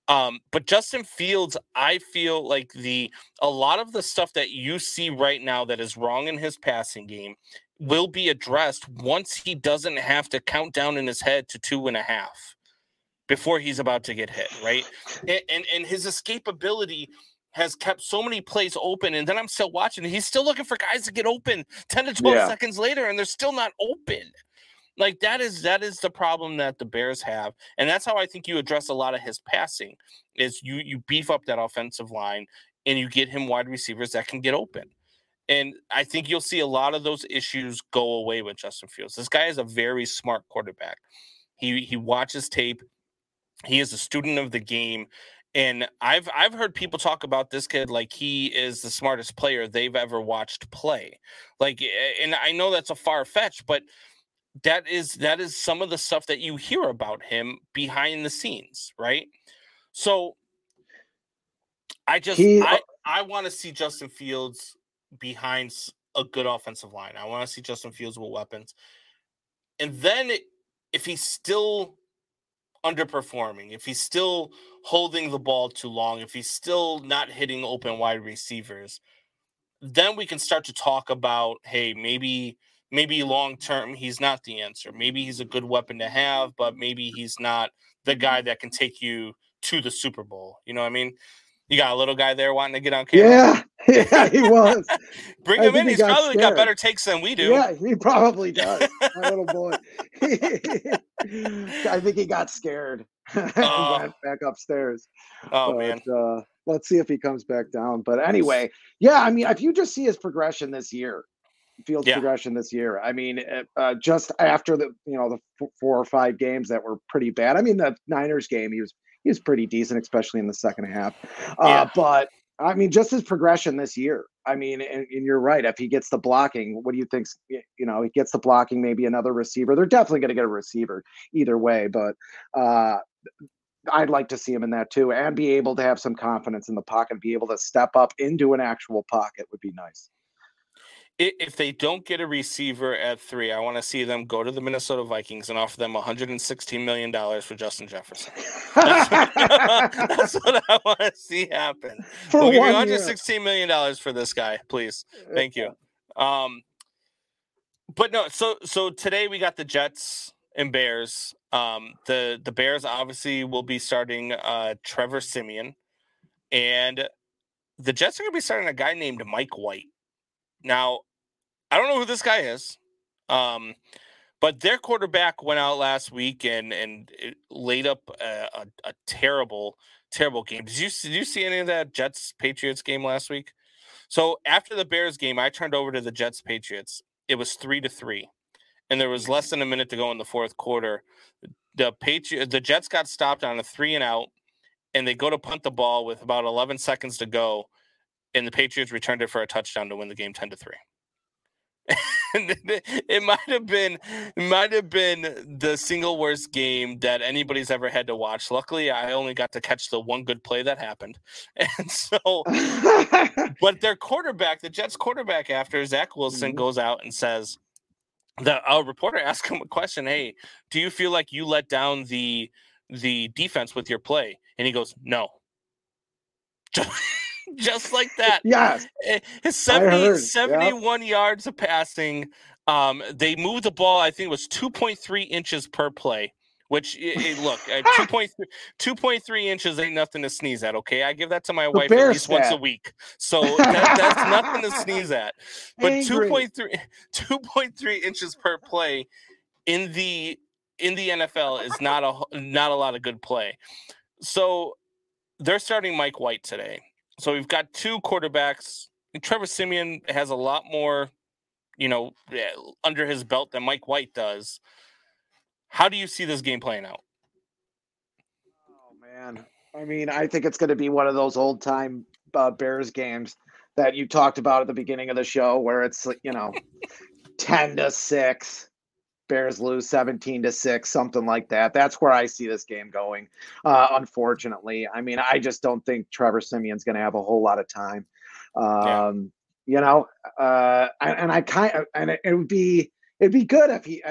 D: But Justin Fields, I feel like a lot of the stuff that you see right now that is wrong in his passing game will be addressed once he doesn't have to count down in his head to 2.5 before he's about to get hit, right? And his escapability has kept so many plays open, and then I'm still watching. He's still looking for guys to get open 10 to 12 seconds later, and they're still not open. Like that is the problem that the Bears have. And that's how I think you address a lot of his passing is you beef up that offensive line and you get him wide receivers that can get open. And I think you'll see a lot of those issues go away with Justin Fields. This guy is a very smart quarterback. He watches tape. He is a student of the game. And I've heard people talk about this kid like he is the smartest player they've ever watched play. Like, and I know that's a far fetch, but that is some of the stuff that you hear about him behind the scenes, right? So I want to see Justin Fields behind a good offensive line. I want to see Justin Fields with weapons. And then if he's still underperforming, if he's still holding the ball too long, if he's still not hitting open wide receivers, then we can start to talk about, hey, maybe long-term, he's not the answer. Maybe he's a good weapon to have, but maybe he's not the guy that can take you to the Super Bowl. You know what I mean? You got a little guy there wanting to get on camera.
E: Yeah, he was.
D: Bring him in. He's probably got better takes than we do.
E: Yeah, he probably does. My little boy. I think he got scared. Went back upstairs.
D: Man.
E: Let's see if he comes back down. But anyway, yeah, I mean, if you just see his progression this year, Fields' progression this year. I mean, just after the 4 or 5 games that were pretty bad. I mean, the Niners game, he was pretty decent, especially in the second half. But I mean, just his progression this year. I mean, and you're right. If he gets the blocking, what do you think? He gets the blocking, maybe another receiver. They're definitely going to get a receiver either way. But I'd like to see him in that too, and be able to have some confidence in the pocket, be able to step up into an actual pocket would be nice.
D: If they don't get a receiver at 3, I want to see them go to the Minnesota Vikings and offer them $116 million for Justin Jefferson. That's what I want to see happen. We'll give you $116 million for this guy, please. Thank you. But no, so today we got the Jets and Bears. The Bears obviously will be starting Trevor Siemian, and the Jets are going to be starting a guy named Mike White. Now, I don't know who this guy is, but their quarterback went out last week and it laid up a terrible game. Did you see any of that Jets-Patriots game last week? So after the Bears game, I turned over to the Jets-Patriots. It was 3-3, and there was less than a minute to go in the fourth quarter. The Jets got stopped on a 3-and-out, and they go to punt the ball with about 11 seconds to go. And the Patriots returned it for a touchdown to win the game 10-3. It might have been the single worst game that anybody's ever had to watch. Luckily, I only got to catch the one good play that happened. And so, but their quarterback, the Jets quarterback, after Zach Wilson goes out and says, a reporter asked him a question, hey, do you feel like you let down the defense with your play? And he goes, no. Just like that.
E: Yes.
D: His 71 yards of passing. They moved the ball, I think it was 2.3 inches per play, Which, look, 2.3 inches ain't nothing to sneeze at, okay? I give that to my wife at least once a week. So that's nothing to sneeze at. But 2.3 inches per play in the NFL is not a lot of good play. So they're starting Mike White today. So we've got two quarterbacks. And Trevor Siemian has a lot more, under his belt than Mike White does. How do you see this game playing out?
E: Oh, man. I mean, I think it's going to be one of those old-time Bears games that you talked about at the beginning of the show where it's, 10-6. Bears lose 17-6, something like that. That's where I see this game going, unfortunately. I mean, I just don't think Trevor Siemian's going to have a whole lot of time. It'd be good if he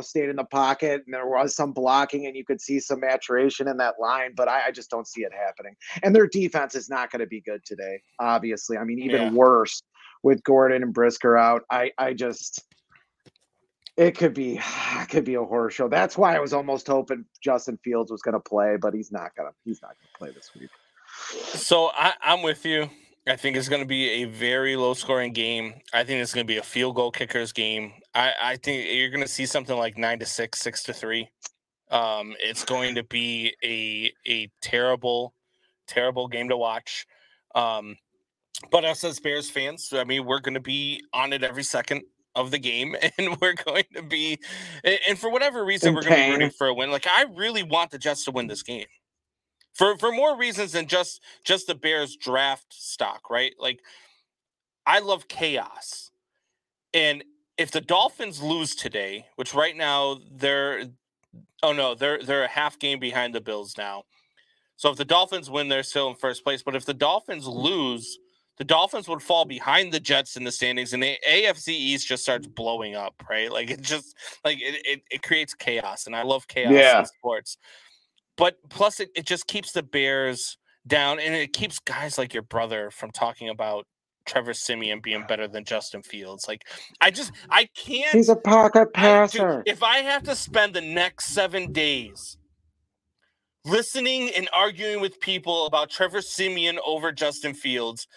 E: stayed in the pocket and there was some blocking and you could see some maturation in that line, but I just don't see it happening. And their defense is not going to be good today, obviously. I mean, even worse with Gordon and Brisker out. It could be a horror show. That's why I was almost hoping Justin Fields was going to play, but he's not going to play this week.
D: So I'm with you. I think it's going to be a very low-scoring game. I think it's going to be a field goal kicker's game. I think you're going to see something like 9-6, 6-3. It's going to be a terrible, terrible game to watch. But us as Bears fans, I mean, we're going to be on it every second of the game, and we're going to be, and for whatever reason, we're going to be rooting for a win. Like, I really want the Jets to win this game. For more reasons than just the Bears draft stock, right? Like, I love chaos. And if the Dolphins lose today, which right now they're a half game behind the Bills now. So if the Dolphins win, they're still in first place. But if the Dolphins lose, the Dolphins would fall behind the Jets in the standings, and the AFC East just starts blowing up, right? Like, it just it creates chaos, and I love chaos in sports. But plus, it just keeps the Bears down, and it keeps guys like your brother from talking about Trevor Siemian being better than Justin Fields. Like, I can't.
E: He's a pocket passer.
D: If I have to spend the next 7 days listening and arguing with people about Trevor Siemian over Justin Fields,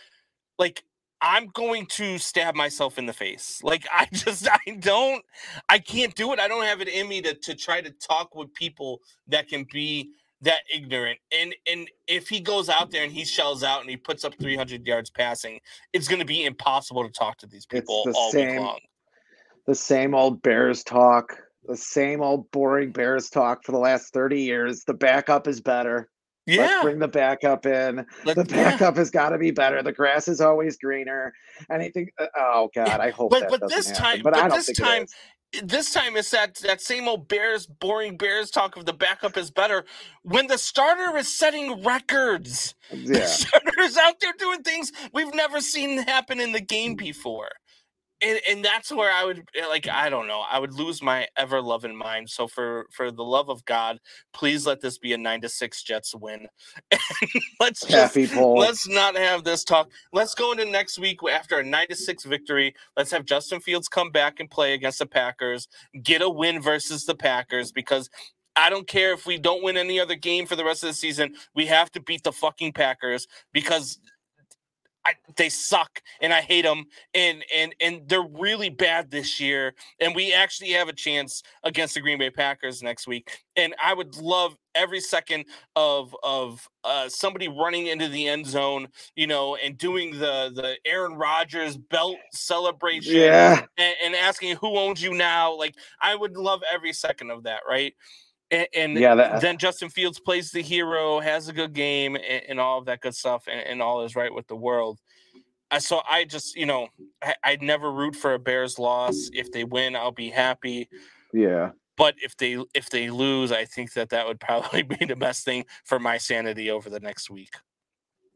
D: like, I'm going to stab myself in the face. Like, I can't do it. I don't have it in me to try to talk with people that can be that ignorant. And if he goes out there and he shells out and he puts up 300 yards passing, it's going to be impossible to talk to these people all week long.
E: The same old Bears talk, the same old boring Bears talk for the last 30 years. The backup is better. Yeah. Let's bring the backup in. The backup has got to be better. The grass is always greener. Anything. Oh God, I hope that doesn't happen. But I don't think it is.
D: This time it's that same old boring Bears talk of the backup is better when the starter is setting records. Yeah. The starter is out there doing things we've never seen happen in the game before. And that's where I would, I don't know, I would lose my ever-loving mind. So for the love of God, please let this be a 9-6 Jets win. Let's not have this talk. Let's go into next week after a 9-6 victory. Let's have Justin Fields come back and play against the Packers, get a win versus the Packers, because I don't care if we don't win any other game for the rest of the season. We have to beat the fucking Packers because they suck and I hate them and they're really bad this year. And we actually have a chance against the Green Bay Packers next week. And I would love every second of somebody running into the end zone, and doing the Aaron Rodgers belt celebration and asking who owns you now. Like, I would love every second of that. Right. And then Justin Fields plays the hero, has a good game, and all of that good stuff, and all is right with the world. So I just, I'd never root for a Bears loss. If they win, I'll be happy.
E: Yeah.
D: But if they lose, I think that would probably be the best thing for my sanity over the next week.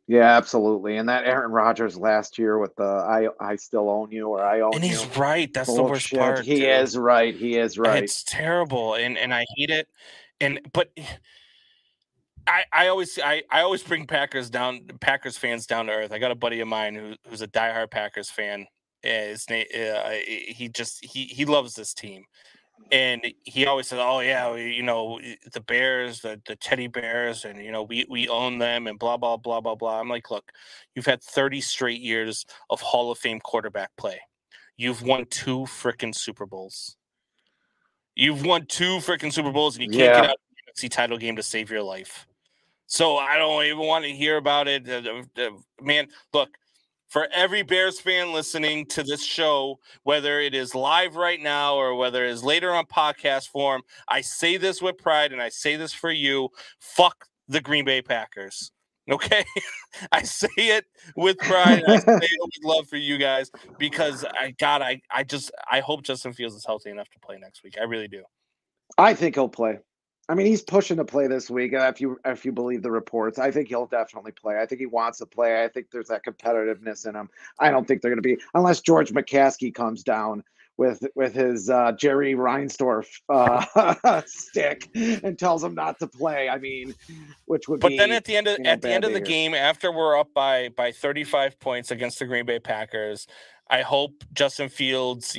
E: Yeah, absolutely. And that Aaron Rodgers last year with the I still own you or I own you.
D: And he's right. That's the worst part.
E: He is right. He is right.
D: It's terrible. And I hate it. But I always bring Packers fans down to earth. I got a buddy of mine who's a diehard Packers fan. His name he loves this team. And he always says, "Oh yeah, the Bears, the teddy bears, and we own them, and blah blah blah blah blah." I'm like, look, you've had 30 straight years of Hall of Fame quarterback play. You've won 2 freaking Super Bowls. You've won 2 freaking Super Bowls, and you can't get out of the NFC title game to save your life. So I don't even want to hear about it, man. Look. For every Bears fan listening to this show, whether it is live right now or whether it is later on podcast form, I say this with pride and I say this for you. Fuck the Green Bay Packers. Okay? I say it with pride and I say it with love for you guys because I hope Justin Fields is healthy enough to play next week. I really do.
E: I think he'll play. I mean, he's pushing to play this week. If you believe the reports, I think he'll definitely play. I think he wants to play. I think there's that competitiveness in him. I don't think they're going to be, unless George McCaskey comes down with his Jerry Reinsdorf stick and tells him not to play. I mean, which would.
D: But then at the end of the game, after we're up by 35 points against the Green Bay Packers, I hope Justin Fields,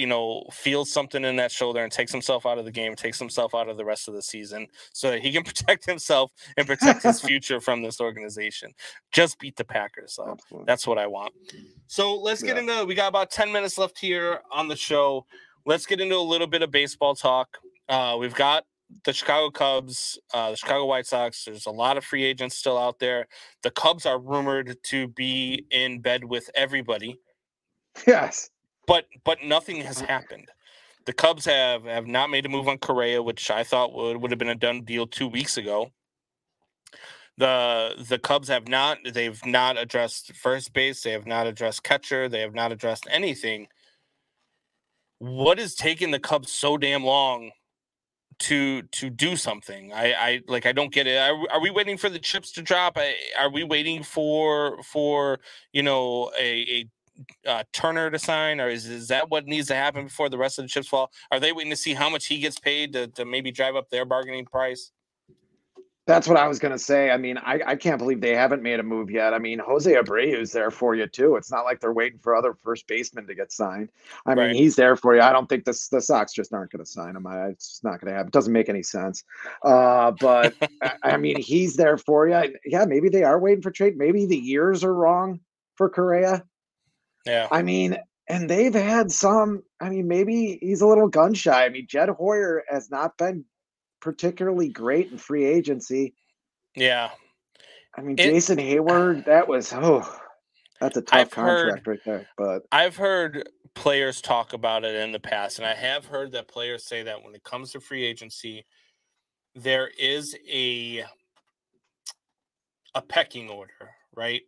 D: feels something in that shoulder and takes himself out of the game, takes himself out of the rest of the season so that he can protect himself and protect his future from this organization. Just beat the Packers. So that's what I want. So let's get into, we got about 10 minutes left here on the show. Let's get into a little bit of baseball talk. We've got the Chicago Cubs, the Chicago White Sox. There's a lot of free agents still out there. The Cubs are rumored to be in bed with everybody.
E: Yes.
D: But nothing has happened. The Cubs have not made a move on Correa, which I thought would have been a done deal 2 weeks ago. The Cubs they've not addressed first base, they have not addressed catcher, they have not addressed anything. What is taking the Cubs so damn long to do something? I don't get it. Are we waiting for the chips to drop? Are we waiting for a Turner to sign, or is that what needs to happen before the rest of the chips fall? Are they waiting to see how much he gets paid to maybe drive up their bargaining price?
E: That's what I was going to say. I mean, I can't believe they haven't made a move yet. I mean, Jose Abreu's there for you too. It's not like they're waiting for other first basemen to get signed. I mean, he's there for you. I don't think the Sox just aren't going to sign him. It's just not going to happen. It doesn't make any sense. But I mean, he's there for you. Yeah, maybe they are waiting for trade. Maybe the years are wrong for Correa.
D: Yeah.
E: I mean, and they've had some. I mean, maybe he's a little gun shy. I mean, Jed Hoyer has not been particularly great in free agency.
D: Yeah.
E: I mean, Jason Hayward, that's a tough contract right there. But
D: I've heard players talk about it in the past, and I have heard that players say that when it comes to free agency, there is a pecking order, right?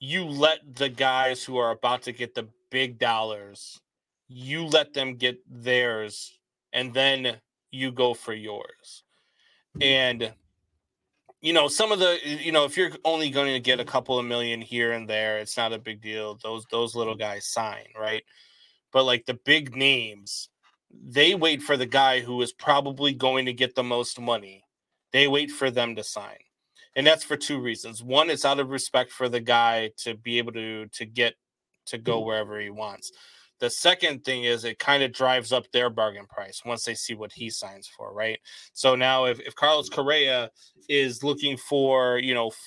D: You let the guys who are about to get the big dollars, you let them get theirs, and then you go for yours. And, some of the, if you're only going to get a couple of million here and there, it's not a big deal. Those little guys sign, right? But like the big names, they wait for the guy who is probably going to get the most money. They wait for them to sign. And that's for 2 reasons. One, it's out of respect for the guy to be able to get to go wherever he wants. The second thing is it kind of drives up their bargain price once they see what he signs for, right? So now if Carlos Correa is looking for,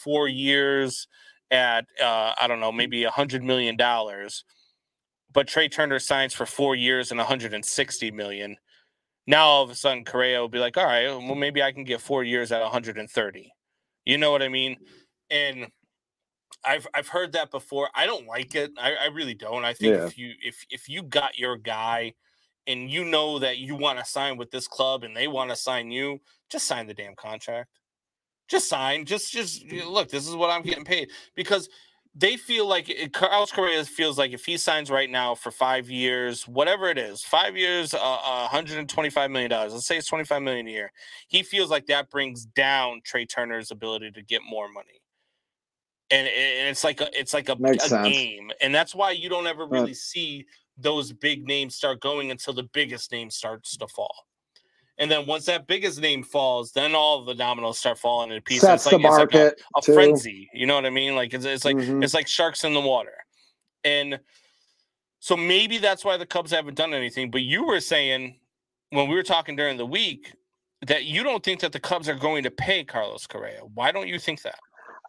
D: 4 years at, I don't know, maybe $100 million, but Trey Turner signs for 4 years and $160 million, now all of a sudden Correa will be like, all right, well, maybe I can get 4 years at 130. You know what I mean? And I've heard that before. I don't like it. I really don't. I think if you got your guy and you know that you want to sign with this club and they want to sign you, just sign the damn contract. Just sign. Just look, this is what I'm getting paid. Because they feel like Carlos Correa feels like if he signs right now for 5 years, whatever it is, 5 years, $125 million. Let's say it's $25 million a year. He feels like that brings down Trey Turner's ability to get more money, and it's like a game, and that's why you don't ever really see those big names start going until the biggest name starts to fall. And then once that biggest name falls, then all of the dominoes start falling into pieces.
E: Sets the market,
D: it's like a frenzy. You know what I mean? Like it's like it's like sharks in the water. And so maybe that's why the Cubs haven't done anything. But you were saying, when we were talking during the week that you don't think that the Cubs are going to pay Carlos Correa. Why don't you think that?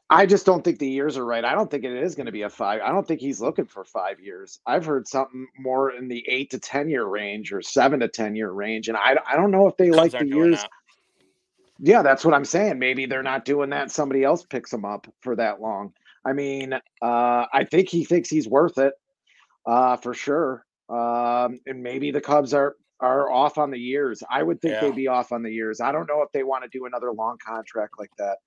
E: I just don't think the years are right. I don't think it is going to be a 5. I don't think he's looking for 5 years. I've heard something more in the 8 to 10 year range or 7 to 10 year range. And I don't know if they
D: Cubs
E: like the
D: aren't doing
E: years.
D: that.
E: Yeah, that's what I'm saying. Maybe they're not doing that. Somebody else picks them up for that long. I mean, I think he thinks he's worth it for sure. And maybe the Cubs are off on the years. I would think
D: Yeah.
E: they'd be off on the years. I don't know if they want to do another long contract like that.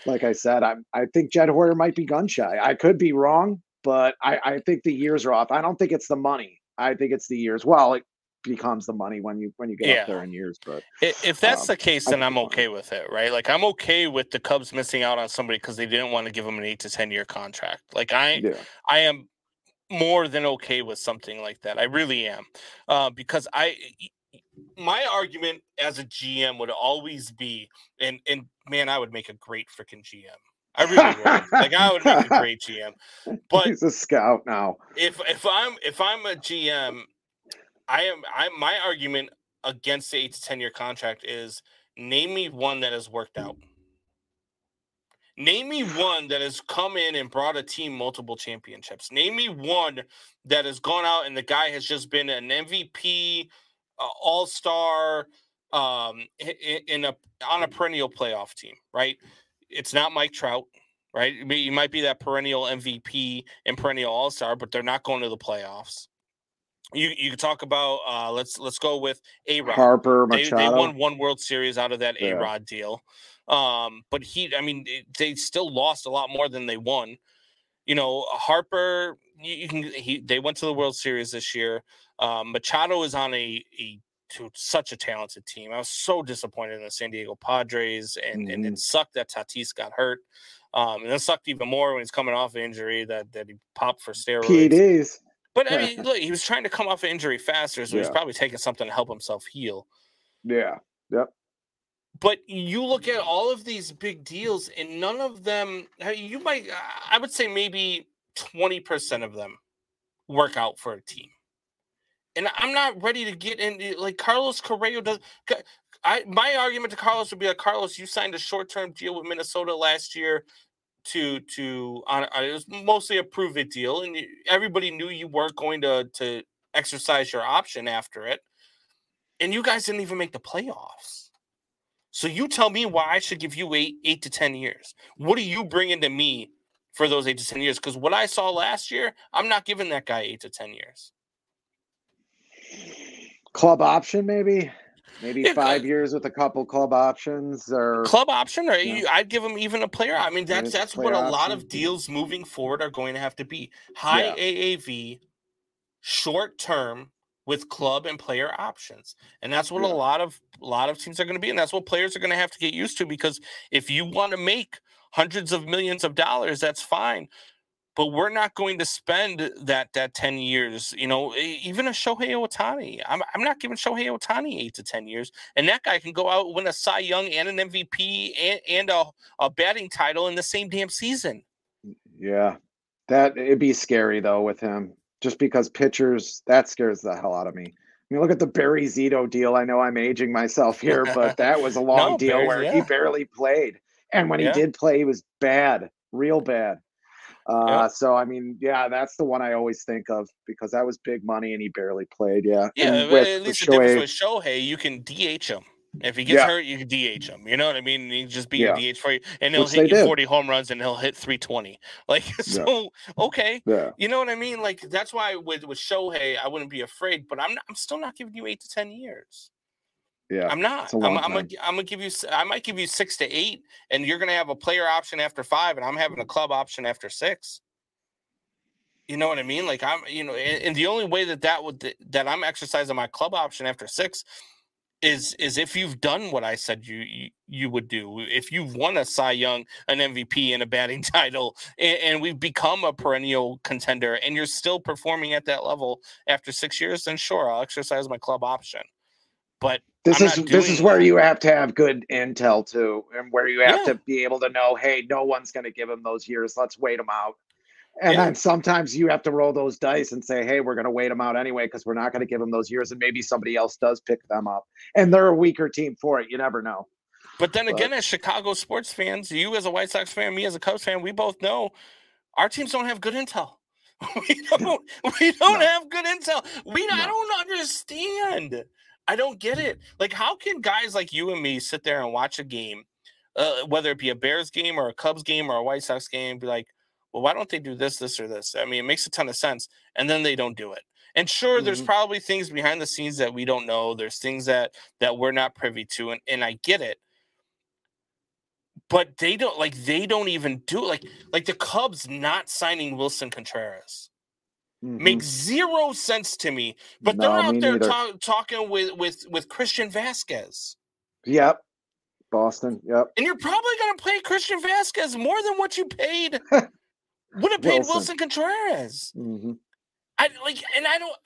E: Like I said, I think Jed Hoyer might be gun shy. I could be wrong, but I think the years are off. I don't think it's the money. I think it's the years. Well, it becomes the money when you get up there in years. But
D: if that's the case, then I'm
E: think
D: okay with it, right? Like I'm okay with the Cubs missing out on somebody because they didn't want to give him an 8 to 10 year contract. Like I am more than okay with something like that. I really am, because my argument as a GM would always be, and man, I would make a great freaking GM. I really would. Like I would make a great GM. But
E: he's a scout now.
D: If I'm a GM, my argument against the 8 to 10 year contract is name me one that has worked out. Name me one that has come in and brought a team multiple championships. Name me one that has gone out and the guy has just been an MVP, all-star, on a perennial playoff team, right? It's not Mike Trout, right? You might be that perennial MVP and perennial all-star, but they're not going to the playoffs. You could talk about let's go with A-Rod.
E: Harper, Machado.
D: They won one World Series out of that A-Rod deal. But they still lost a lot more than they won. You know, Harper, they went to the World Series this year. Machado is on such a talented team. I was so disappointed in the San Diego Padres, and it sucked that Tatis got hurt. And it sucked even more when he's coming off an injury that he popped for steroids.
E: PEDs.
D: But I mean, look, he was trying to come off an injury faster, so he's probably taking something to help himself heal.
E: Yeah. Yep.
D: But you look at all of these big deals, and none of them, I would say maybe 20% of them work out for a team. And I'm not ready to get in, like Carlos Correa does. My argument to Carlos would be like, Carlos, you signed a short-term deal with Minnesota last year it was mostly a prove-it deal, and everybody knew you weren't going to exercise your option after it. And you guys didn't even make the playoffs. So you tell me why I should give you 8 to 10 years. What are you bringing to me for those 8 to 10 years? Because what I saw last year, I'm not giving that guy 8 to 10 years.
E: Club option, maybe 5 years with a couple club options, or
D: club option, or I'd give him even a player. I mean, that's what a lot of deals moving forward are going to have to be: high AAV, short term with club and player options, and that's what a lot of teams are going to be, and that's what players are going to have to get used to. Because if you want to make hundreds of millions of dollars, that's fine. But we're not going to spend that 10 years, you know, even a Shohei Ohtani. I'm not giving Shohei Ohtani 8 to 10 years. And that guy can go out and win a Cy Young and an MVP and a batting title in the same damn season.
E: Yeah. It'd be scary, though, with him. Just because pitchers, that scares the hell out of me. I mean, look at the Barry Zito deal. I know I'm aging myself here, but that was a long deal where he barely played. And when he did play, he was bad, real bad. So I mean, that's the one I always think of because that was big money and he barely played. Yeah.
D: At least the difference with Shohei, you can DH him. If he gets hurt, you can DH him. You know what I mean? He just be a DH for you, and he'll hit you 40 home runs and he'll hit 320. Like okay. Yeah. You know what I mean? Like that's why with Shohei, I wouldn't be afraid, but I'm still not giving you 8 to 10 years.
E: Yeah,
D: I'm not. I'm gonna give you. I might give you 6 to 8, and you're gonna have a player option after 5, and I'm having a club option after 6. You know what I mean? Like and the only way that I'm exercising my club option after 6 is if you've done what I said you would do. If you've won a Cy Young, an MVP, and a batting title, and we've become a perennial contender, and you're still performing at that level after 6 years, then sure, I'll exercise my club option. But this is
E: where you have to have good intel too, and where you have to be able to know, hey, no one's going to give him those years. Let's wait him out. And then sometimes you have to roll those dice and say, hey, we're going to wait them out anyway because we're not going to give them those years, and maybe somebody else does pick them up. And they're a weaker team for it. You never know.
D: But then again, as Chicago sports fans, you as a White Sox fan, me as a Cubs fan, we both know our teams don't have good intel. We don't have good intel. I don't understand. I don't get it. Like, how can guys like you and me sit there and watch a game, whether it be a Bears game or a Cubs game or a White Sox game, be like, well, why don't they do this, this, or this? I mean, it makes a ton of sense. And then they don't do it. And sure, there's probably things behind the scenes that we don't know. There's things that we're not privy to. And I get it. But they don't even do it. Like the Cubs not signing Wilson Contreras makes zero sense to me. But they're out there talking with Christian Vasquez.
E: Yep. Boston. Yep.
D: And you're probably going to pay Christian Vasquez more than what you paid would have paid Wilson Contreras. I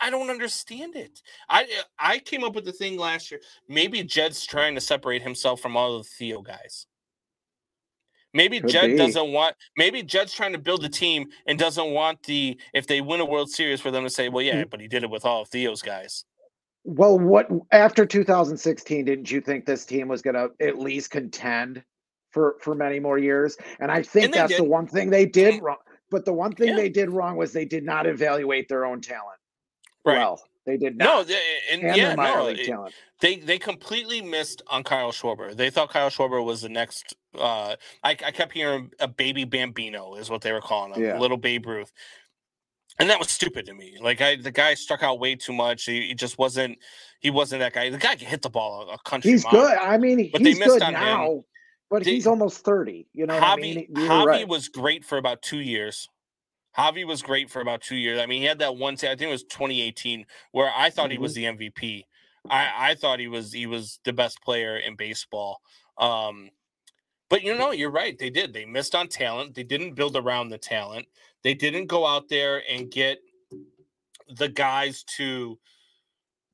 D: don't understand it. I came up with the thing last year. Maybe Jed's trying to separate himself from all of the Theo guys. Maybe Jed's trying to build a team and doesn't want if they win a World Series for them to say, well, yeah, but he did it with all of Theo's guys.
E: Well, after 2016, didn't you think this team was going to at least contend for many more years? And I think that's the one thing they did wrong. But the one thing they did wrong was they did not evaluate their own talent.
D: Right.
E: Well, they did not.
D: Talent. They completely missed on Kyle Schwarber. They thought Kyle Schwarber was the next. I kept hearing a baby Bambino is what they were calling him, little Babe Ruth, and that was stupid to me. Like the guy struck out way too much. He just wasn't. He wasn't that guy. The guy can hit the ball a country.
E: He's
D: mile.
E: good. I mean,
D: but
E: he's
D: they missed
E: good
D: on
E: now.
D: him.
E: But he's almost 30. You know,
D: Javi was great for about 2 years. Javi was great for about 2 years. I mean, he had that one. I think it was 2018, where I thought he was the MVP. I thought he was the best player in baseball. But you're right. They did. They missed on talent. They didn't build around the talent. They didn't go out there and get the guys to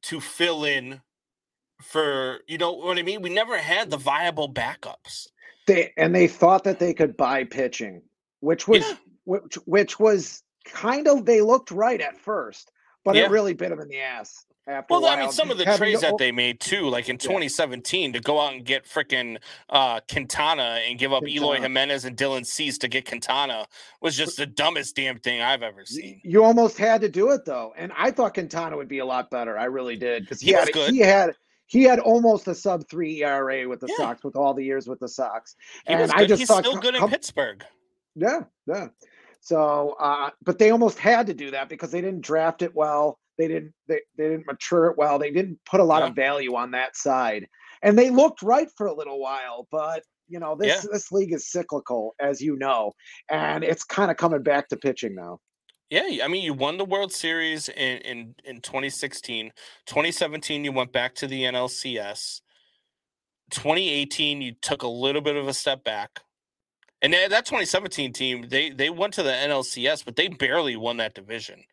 D: fill in for, you know what I mean? We never had the viable backups.
E: They thought that they could buy pitching, which was kind of, they looked right at first, but it really bit them in the ass.
D: I mean, some of the trades that they made too, like in 2017, to go out and get freaking Quintana and give up Eloy Jimenez and Dylan Cease to get Quintana was just the dumbest damn thing I've ever seen.
E: You almost had to do it though, and I thought Quintana would be a lot better. I really did, because he had almost a sub-3 ERA with the Sox, with all the years with the Sox.
D: He's still good in Pittsburgh.
E: Yeah. So, but they almost had to do that because they didn't draft it well. They didn't mature it well. They didn't put a lot of value on that side, and they looked right for a little while. But this league is cyclical, as you know, and it's kind of coming back to pitching now.
D: Yeah, I mean, you won the World Series in 2016. 2017, you went back to the NLCS. 2018, you took a little bit of a step back. And that 2017 team, they went to the NLCS, but they barely won that division.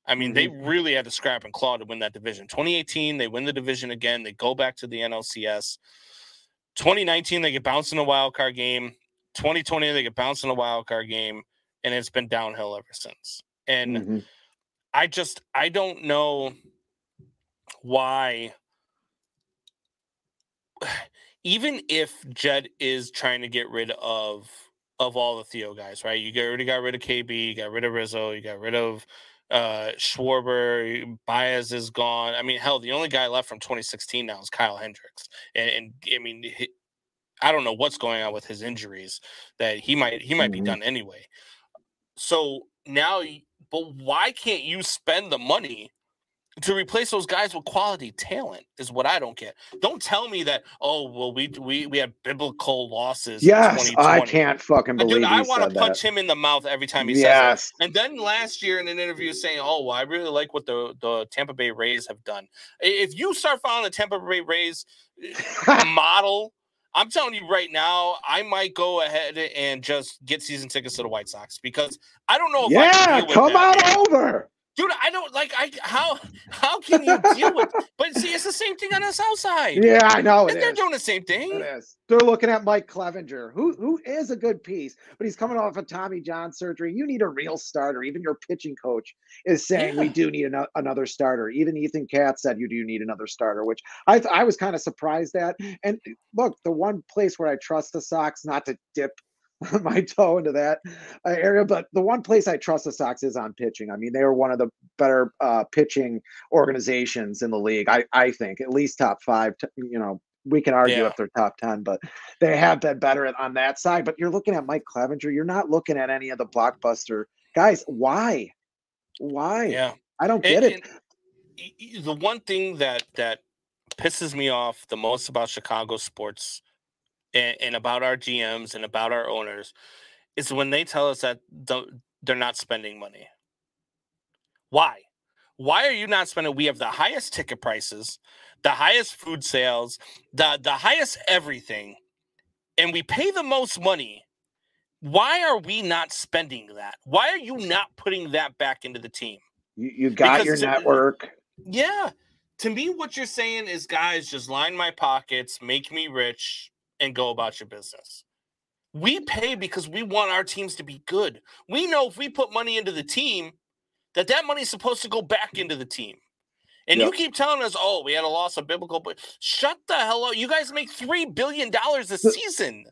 D: I mean, they really had to scrap and claw to win that division. 2018, they win the division again. They go back to the NLCS. 2019, they get bounced in a wild card game. 2020, they get bounced in a wild card game. And it's been downhill ever since. And I don't know why, even if Jed is trying to get rid of all the Theo guys, right? You already got rid of KB, you got rid of Rizzo, you got rid of Schwarber, Baez is gone. I mean, hell, the only guy left from 2016 now is Kyle Hendricks. And I mean, I don't know what's going on with his injuries, that he might be done anyway. So now, but why can't you spend the money to replace those guys with quality talent is what I don't get. Don't tell me that, we had biblical losses.
E: Yes, I can't fucking believe
D: Dude, I want to punch him in the mouth every time he says it. And then last year in an interview saying, I really like what the Tampa Bay Rays have done. If you start following the Tampa Bay Rays model, I'm telling you right now, I might go ahead and just get season tickets to the White Sox, because I don't know if I can deal with
E: over.
D: Dude, I don't how can you deal with? But see, it's the same thing on the south side.
E: Yeah, I know.
D: They're doing the same thing.
E: It is. They're looking at Mike Clevenger, who is a good piece, but he's coming off of Tommy John surgery. You need a real starter. Even your pitching coach is saying we do need another starter. Even Ethan Katz said you do need another starter, which I was kind of surprised at. And look, the one place where I trust the Sox, not to dip my toe into that area, but the one place I trust the Sox is on pitching. I mean, they are one of the better pitching organizations in the league. I think at least top 5. We can argue if they're top 10, but they have been better on that side. But you're looking at Mike Clevenger. You're not looking at any of the blockbuster guys. Why?
D: Yeah,
E: I don't get it.
D: The one thing that pisses me off the most about Chicago sports and about our GMs and about our owners is when they tell us that they're not spending money. Why? Why are you not spending? We have the highest ticket prices, the highest food sales, the highest everything, and we pay the most money. Why are we not spending that? Why are you not putting that back into the team?
E: You got your network.
D: Yeah. To me, what you're saying is, guys, just line my pockets, make me rich, and go about your business. We pay because we want our teams to be good. We know if we put money into the team, that money is supposed to go back into the team. And you keep telling us, oh, we had a loss of biblical, but shut the hell up. You guys make $3 billion a season.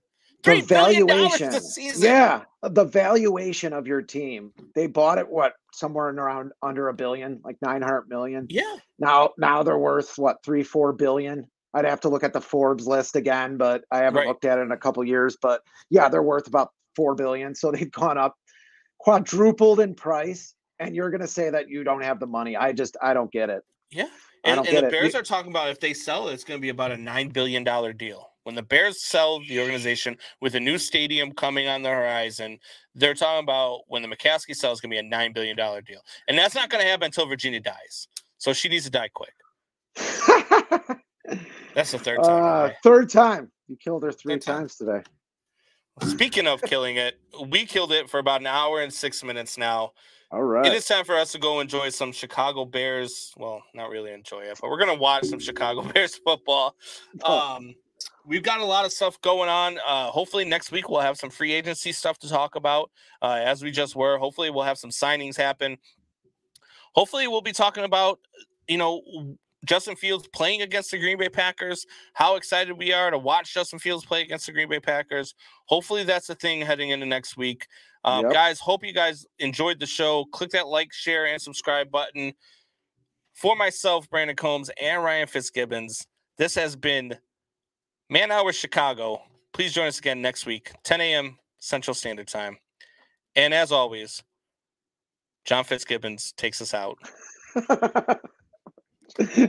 D: $3 billion a season.
E: Yeah, the valuation of your team. They bought it, somewhere around under $1 billion, like $900 million.
D: Yeah.
E: Now they're worth, $3-4 billion. I'd have to look at the Forbes list again, but I haven't looked at it in a couple years. But yeah, they're worth about $4 billion. So they've gone up, quadrupled in price. And you're going to say that you don't have the money. I don't get it.
D: Yeah. And the Bears are talking about if they sell it, it's going to be about a $9 billion deal. When the Bears sell the organization with a new stadium coming on the horizon, they're talking about when the McCaskey sells, it's going to be a $9 billion deal. And that's not going to happen until Virginia dies. So she needs to die quick. That's the third time. Right?
E: Third time. You killed her three times today.
D: Speaking of killing it, we killed it for about an hour and 6 minutes now.
E: All right.
D: It is time for us to go enjoy some Chicago Bears. Well, not really enjoy it, but we're going to watch some Chicago Bears football. We've got a lot of stuff going on. Hopefully next week we'll have some free agency stuff to talk about, as we just were. Hopefully we'll have some signings happen. Hopefully we'll be talking about, Justin Fields playing against the Green Bay Packers, how excited we are to watch Justin Fields play against the Green Bay Packers. Hopefully that's the thing heading into next week. Guys, hope you guys enjoyed the show. Click that like, share, and subscribe button. For myself, Brandon Combs, and Ryan Fitzgibbons, this has been Man Hour Chicago. Please join us again next week, 10 a.m. Central Standard Time. And as always, John Fitzgibbons takes us out.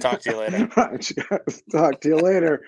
D: Talk to you later.
E: Talk to you later.